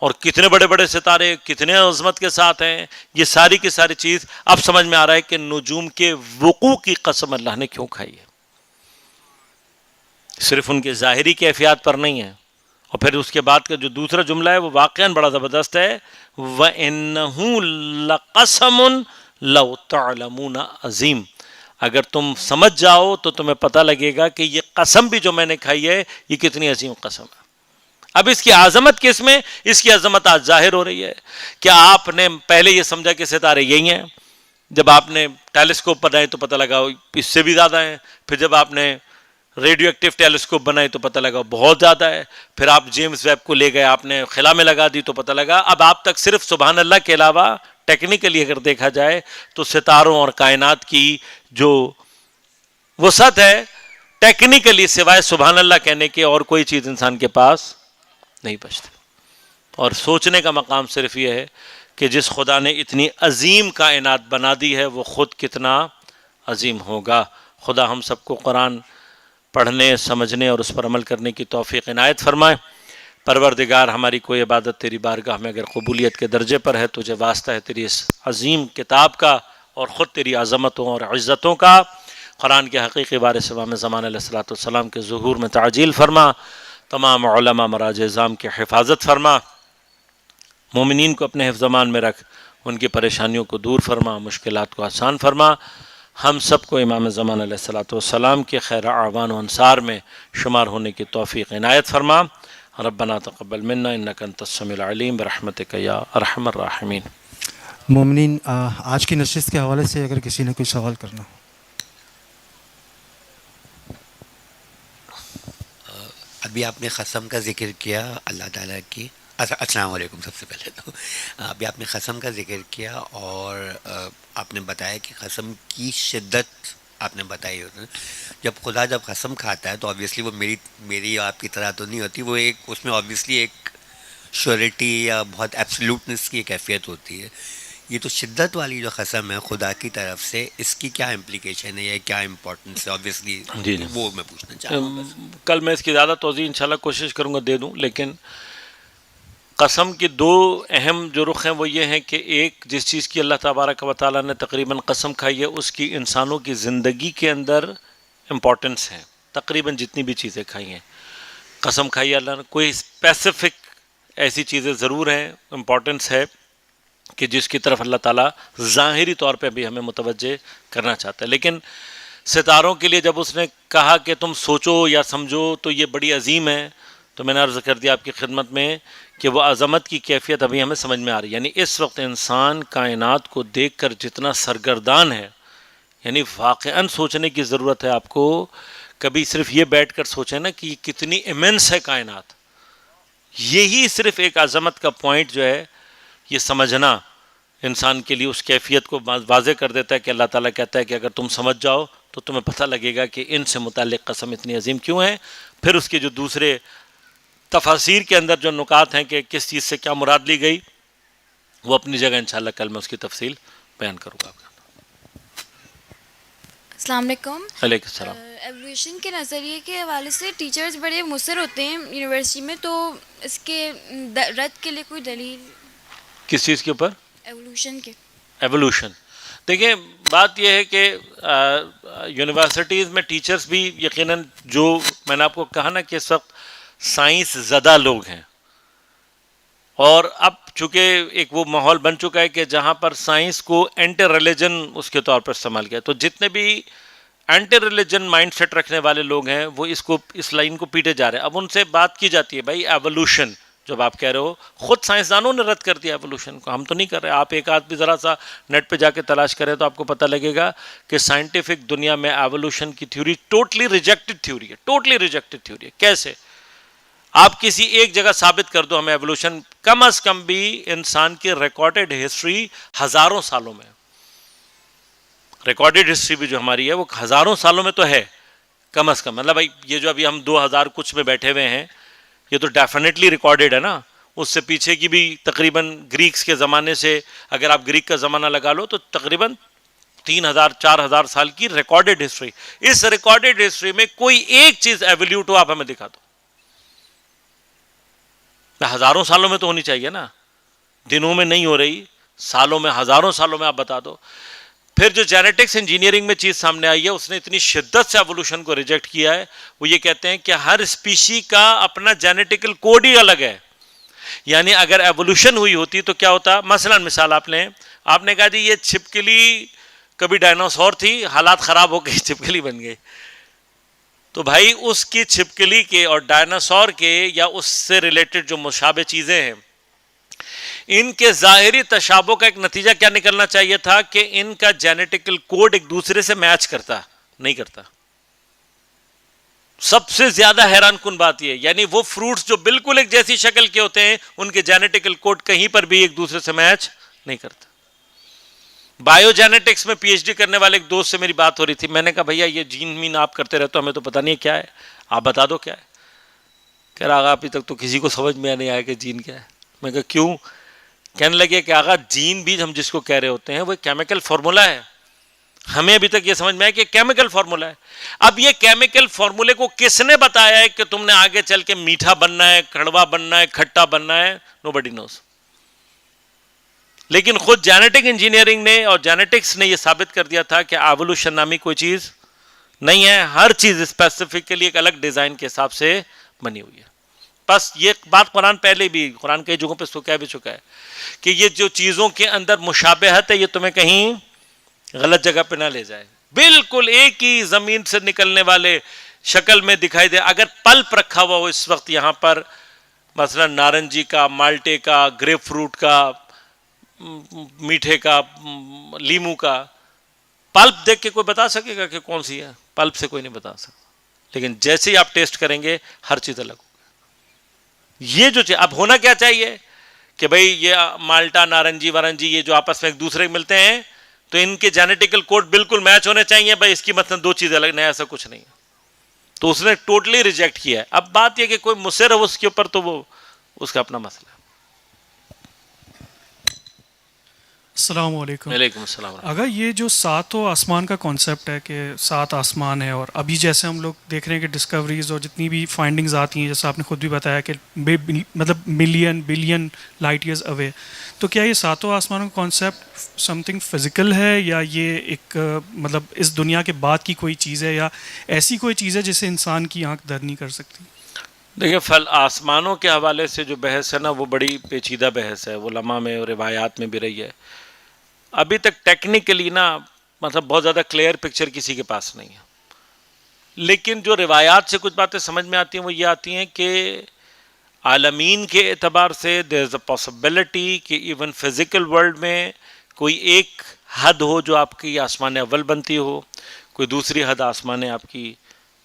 اور کتنے بڑے بڑے ستارے کتنے عظمت کے ساتھ ہیں، یہ ساری کی ساری چیز اب سمجھ میں آ رہا ہے کہ نجوم کے وقوع کی قسم اللہ نے کیوں کھائی ہے، صرف ان کے ظاہری کیفیات پر نہیں ہے۔ اور پھر اس کے بعد کا جو دوسرا جملہ ہے وہ واقعاً بڑا زبردست ہے، وَإِنَّهُ لَقَسَمٌ لَوْ تَعْلَمُونَ عظیم۔ اگر تم سمجھ جاؤ تو تمہیں پتہ لگے گا کہ یہ قسم بھی جو میں نے کھائی ہے یہ کتنی عظیم قسم ہے۔ اب اس کی عظمت کس میں؟ اس کی عظمت آج ظاہر ہو رہی ہے۔ کیا آپ نے پہلے یہ سمجھا کہ ستارے یہی ہیں؟ جب آپ نے ٹیلیسکوپ بنائے تو پتہ لگا اس سے بھی زیادہ ہیں، پھر جب آپ نے ریڈیو ایکٹیو ٹیلیسکوپ بنائے تو پتہ لگا بہت زیادہ ہے، پھر آپ جیمز ویب کو لے گئے، آپ نے خلا میں لگا دی تو پتہ لگا اب آپ تک صرف سبحان اللہ کے علاوہ ٹیکنیکلی اگر دیکھا جائے تو ستاروں اور کائنات کی جو وسعت ہے ٹیکنیکلی سوائے سبحان اللہ کہنے کے اور کوئی چیز انسان کے پاس نہیں بچتی۔ اور سوچنے کا مقام صرف یہ ہے کہ جس خدا نے اتنی عظیم کائنات بنا دی ہے وہ خود کتنا عظیم ہوگا۔ خدا ہم سب کو قرآن پڑھنے، سمجھنے اور اس پر عمل کرنے کی توفیق عنایت فرمائے۔ پروردگار ہماری کوئی عبادت تیری بارگاہ میں اگر قبولیت کے درجے پر ہے، تجھے واسطہ ہے تیری اس عظیم کتاب کا اور خود تیری عظمتوں اور عزتوں کا، قرآن کے حقیقی وارث امام زمان علیہ الصلوۃ والسلام کے ظہور میں تعجیل فرما، تمام علماء مراجع اعظام کی حفاظت فرما، مومنین کو اپنے حفظ امان میں رکھ، ان کی پریشانیوں کو دور فرما، مشکلات کو آسان فرما، ہم سب کو امام زمان علیہ الصلوۃ والسلام کے خیر اعوان و انصار میں شمار ہونے کی توفیق عنایت فرما۔ ربنا تقبل منا انک انت السمیع العلیم برحمتک یا ارحم الراحمین۔ مومنین، آج کی نشست کے حوالے سے اگر کسی نے کوئی سوال کرنا ہو۔ ابھی آپ نے قسم کا ذکر کیا اللہ تعالیٰ کی، السلام علیکم سب سے پہلے تو ابھی آپ نے قسم کا ذکر کیا اور آپ نے بتایا کہ قسم کی شدت آپ نے بتائی ہوتی، جب خدا جب قسم کھاتا ہے تو آبویسلی وہ میری آپ کی طرح تو نہیں ہوتی، وہ ایک اس میں آبویسلی ایک شیورٹی یا بہت ایبسلیوٹنس کی کیفیت ہوتی ہے۔ یہ تو شدت والی جو قسم ہے خدا کی طرف سے، اس کی کیا امپلیکیشن ہے یا کیا امپورٹنس ہے؟ آبویسلی جی وہ میں پوچھنا چاہ رہا ہوں۔ کل میں اس کی زیادہ توضیح انشاءاللہ کوشش کروں گا دے دوں، لیکن قسم کی دو اہم جو رخ ہیں وہ یہ ہیں کہ ایک، جس چیز کی اللہ تبارک و تعالیٰ نے تقریباً قسم کھائی ہے اس کی انسانوں کی زندگی کے اندر امپورٹنس ہے، تقریباً جتنی بھی چیزیں کھائی ہیں قسم کھائی ہے اللہ نے، کوئی اسپیسیفک ایسی چیزیں ضرور ہیں، امپورٹنس ہے کہ جس کی طرف اللہ تعالیٰ ظاہری طور پہ بھی ہمیں متوجہ کرنا چاہتا ہے، لیکن ستاروں کے لیے جب اس نے کہا کہ تم سوچو یا سمجھو تو یہ بڑی عظیم ہے، تو میں نے عرض کر دیا آپ کی خدمت میں کہ وہ عظمت کی کیفیت ابھی ہمیں سمجھ میں آ رہی ہے، یعنی اس وقت انسان کائنات کو دیکھ کر جتنا سرگردان ہے، یعنی واقعاً سوچنے کی ضرورت ہے آپ کو، کبھی صرف یہ بیٹھ کر سوچیں نا کہ یہ کتنی ایمنس ہے کائنات، یہی صرف ایک عظمت کا پوائنٹ جو ہے یہ سمجھنا انسان کے لیے اس کیفیت کو واضح کر دیتا ہے کہ اللہ تعالیٰ کہتا ہے کہ اگر تم سمجھ جاؤ تو تمہیں پتہ لگے گا کہ ان سے متعلق قسم اتنی عظیم کیوں ہے۔ پھر اس کے جو دوسرے تفاسیر کے اندر جو نکات ہیں کہ کس چیز سے کیا مراد لی گئی، وہ اپنی جگہ انشاءاللہ کل میں اس کی تفصیل بیان کروں گا۔ السلام علیکم۔ علیکم السلام۔ ایولیوشن کے نظریے کے حوالے سے ٹیچرز بڑے مصر ہوتے ہیں یونیورسٹی میں، تو اس کے رد کے لیے کوئی دلیل؟ کس چیز کے اوپر؟ ایولیوشن کے۔ ایولیوشن، دیکھیں بات یہ ہے کہ یونیورسٹیز میں ٹیچرز بھی یقیناً، جو میں نے آپ کو کہا نا کہ اس وقت سائنس زدہ لوگ ہیں، اور اب چونکہ ایک وہ ماحول بن چکا ہے کہ جہاں پر سائنس کو اینٹی ریلیجن اس کے طور پر استعمال کیا، تو جتنے بھی اینٹی ریلیجن مائنڈ سیٹ رکھنے والے لوگ ہیں وہ اس لائن کو پیٹے جا رہے ہیں۔ اب ان سے بات کی جاتی ہے بھائی ایولیوشن، جب آپ کہہ رہے ہو، خود سائنسدانوں نے رد کر دیا ایولیوشن کو، ہم تو نہیں کر رہے۔ آپ ایک آدھ بھی ذرا سا نیٹ پہ جا کے تلاش کریں تو آپ کو پتہ لگے گا کہ سائنٹیفک دنیا میں ایولیوشن کی تھیوری ٹوٹلی ریجیکٹڈ تھیوری ہے، ٹوٹلی ریجیکٹڈ تھیوری ہے۔ کیسے؟ آپ کسی ایک جگہ ثابت کر دو ہمیں ایولیوشن، کم از کم بھی انسان کی ریکارڈڈ ہسٹری ہزاروں سالوں میں، ریکارڈڈ ہسٹری بھی جو ہماری ہے وہ ہزاروں سالوں میں تو ہے کم از کم، مطلب بھائی یہ جو ابھی ہم 2000 کچھ میں بیٹھے ہوئے ہیں یہ تو ڈیفینیٹلی ریکارڈڈ ہے نا، اس سے پیچھے کی بھی تقریباً گریکس کے زمانے سے اگر آپ گریک کا زمانہ لگا لو تو تقریباً 3000-4000 سال کی ریکارڈڈ ہسٹری، اس ریکارڈڈ ہسٹری میں کوئی ایک چیز ایولیوٹ ہو آپ ہمیں دکھا دو، ہزاروں سالوں میں تو ہونی چاہیے نا، دنوں میں نہیں ہو رہی، سالوں میں، ہزاروں سالوں میں آپ بتا دو۔ پھر جو جینیٹکس انجینئرنگ میں چیز سامنے آئی ہے اس نے اتنی شدت سے ایولیوشن کو ریجیکٹ کیا ہے، وہ یہ کہتے ہیں کہ ہر اسپیشی کا اپنا جینیٹیکل کوڈ ہی الگ ہے، یعنی اگر ایولیوشن ہوئی ہوتی تو کیا ہوتا، مثلا مثال آپ نے کہا جی یہ چھپکلی کبھی ڈائناسور تھی، حالات خراب ہو گئی چھپکلی بن گئی، تو بھائی اس کی چھپکلی کے اور ڈائناسور کے یا اس سے ریلیٹڈ جو مشابہ چیزیں ہیں ان کے ظاہری تشابہ کا ایک نتیجہ کیا نکلنا چاہیے تھا کہ ان کا جینیٹیکل کوڈ ایک دوسرے سے میچ کرتا، نہیں کرتا۔ سب سے زیادہ حیران کن بات یہ، یعنی وہ فروٹس جو بالکل ایک جیسی شکل کے ہوتے ہیں ان کے جینیٹیکل کوڈ کہیں پر بھی ایک دوسرے سے میچ نہیں کرتا۔ بائیو جینیٹکس میں پی ایچ ڈی کرنے والے ایک دوست سے میری بات ہو رہی تھی، میں نے کہا بھیا یہ جین مین آپ کرتے رہتے ہو ہمیں تو پتہ نہیں کیا ہے، آپ بتا دو کیا ہے۔ کہہ رہا آغا ابھی تک تو کسی کو سمجھ میں نہیں آیا کہ جین کیا ہے۔ میں کہا کیوں؟ کہنے لگے کہ آغا جین بھی ہم جس کو کہہ رہے ہوتے ہیں وہ کیمیکل فارمولا ہے، ہمیں ابھی تک یہ سمجھ میں آیا کہ کیمیکل فارمولا ہے. اب یہ کیمیکل فارمولے کو کس نے بتایا ہے کہ تم نے آگے چل کے میٹھا بننا ہے, کڑوا بننا ہے, کھٹا بننا ہے؟ نوبڈی نوز. لیکن خود جینیٹک انجینئرنگ نے اور جینیٹکس نے یہ ثابت کر دیا تھا کہ ایوولوشن نامی کوئی چیز نہیں ہے, ہر چیز اسپیسیفکلی ایک الگ ڈیزائن کے حساب سے بنی ہوئی ہے. بس یہ بات قرآن پہلے بھی, قرآن کئی جگہوں پہ اس کو کہہ بھی چکا ہے کہ یہ جو چیزوں کے اندر مشابہت ہے یہ تمہیں کہیں غلط جگہ پہ نہ لے جائے. بالکل ایک ہی زمین سے نکلنے والے شکل میں دکھائی دے. اگر پلپ رکھا ہوا ہو اس وقت یہاں پر, مثلا نارنجی کا, مالٹے کا, گریپ فروٹ کا, میٹھے کا, لیمو کا, پلپ دیکھ کے کوئی بتا سکے گا کہ کون سی ہے؟ پلپ سے کوئی نہیں بتا سکتا. لیکن جیسے ہی آپ ٹیسٹ کریں گے ہر چیز الگ ہوگی. یہ جو چیز اب ہونا کیا چاہیے کہ بھئی یہ مالٹا, نارنجی, وارنجی یہ جو آپس میں ایک دوسرے کے ملتے ہیں تو ان کے جینیٹیکل کوڈ بالکل میچ ہونے چاہیے. بھائی اس کی مثلا دو چیزیں الگ, نہیں ایسا کچھ نہیں ہے. تو اس نے ٹوٹلی ریجیکٹ کیا ہے. اب بات یہ کہ کوئی مصر ہے اس کے اوپر تو وہ اس کا اپنا مسئلہ ہے. السلام علیکم. وعلیکم السلام. اگر یہ جو ساتوں آسمان کا کانسیپٹ ہے کہ 7 آسمان ہے, اور ابھی جیسے ہم لوگ دیکھ رہے ہیں کہ ڈسکوریز اور جتنی بھی فائنڈنگز آتی ہیں, جیسے آپ نے خود بھی بتایا کہ مطلب ملین بلین لائٹ ایئرز اوے, تو کیا یہ ساتوں آسمانوں کا کانسیپٹ سم تھنگ فزیکل ہے, یا یہ ایک مطلب اس دنیا کے بعد کی کوئی چیز ہے, یا ایسی کوئی چیز ہے جسے انسان کی آنکھ در نہیں کر سکتی؟ دیکھیں, آسمانوں کے حوالے سے جو بحث ہے نا وہ بڑی پیچیدہ بحث ہے, علماء میں اور روایات میں بھی رہی ہے. ابھی تک ٹیکنیکلی نا مطلب بہت زیادہ کلیئر پکچر کسی کے پاس نہیں ہے. لیکن جو روایات سے کچھ باتیں سمجھ میں آتی ہیں وہ یہ آتی ہیں کہ عالمین کے اعتبار سے دیر از اے پاسبلٹی کہ ایون فزیکل ورلڈ میں کوئی ایک حد ہو جو آپ کی آسمان اول بنتی ہو, کوئی دوسری حد آسمان آپ کی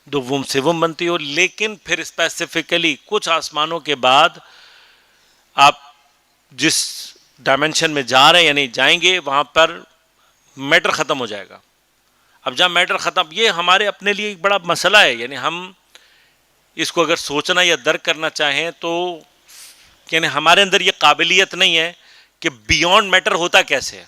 دوم سوم بنتی ہو. لیکن پھر اسپیسیفکلی کچھ آسمانوں کے بعد آپ جس ڈائمنشن میں جا رہے ہیں یعنی جائیں گے وہاں پر میٹر ختم ہو جائے گا. اب جہاں میٹر ختم, یہ ہمارے اپنے لیے ایک بڑا مسئلہ ہے. یعنی ہم اس کو اگر سوچنا یا درک کرنا چاہیں تو یعنی ہمارے اندر یہ قابلیت نہیں ہے کہ بیونڈ میٹر ہوتا کیسے ہے.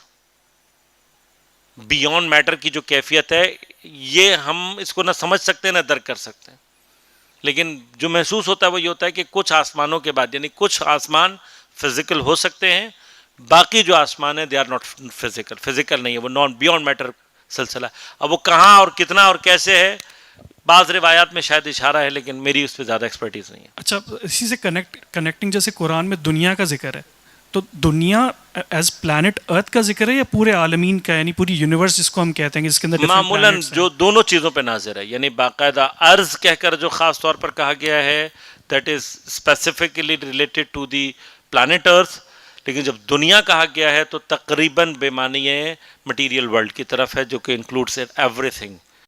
بیونڈ میٹر کی جو کیفیت ہے یہ ہم اس کو نہ سمجھ سکتے ہیں نہ درک کر سکتے ہیں. لیکن جو محسوس ہوتا ہے وہ یہ ہوتا ہے کہ کچھ آسمانوں کے بعد یعنی کچھ آسمان فزیکل ہو سکتے ہیں, باقی جو آسمان ہیں they are not physical. Physical نہیں ہے, وہ نان بیونڈ میٹر سلسلہ. اب وہ کہاں اور کتنا اور کیسے ہے بعض روایات میں شاید اشارہ ہے, لیکن میری اس پہ زیادہ ایکسپرٹیز نہیں ہے. اچھا, اسی سے کنیکٹنگ جیسے قرآن میں دنیا کا ذکر ہے, تو دنیا ایز پلانٹ ارتھ کا ذکر ہے یا پورے عالمین کا, یعنی پوری یونیورس جس کو ہم کہتے ہیں کہ جس کے اندر معمولاً جو دونوں چیزوں پہ ناظر ہے, یعنی باقاعدہ ارض کہہ کر جو خاص طور پر کہا گیا ہے that is specifically related to the planet earth. لیکن جب دنیا کہا گیا ہے تو تقریباً بے معنی مٹیریل ورلڈ کی طرف ہے جو کہ انکلوڈس ایوری تھنگ.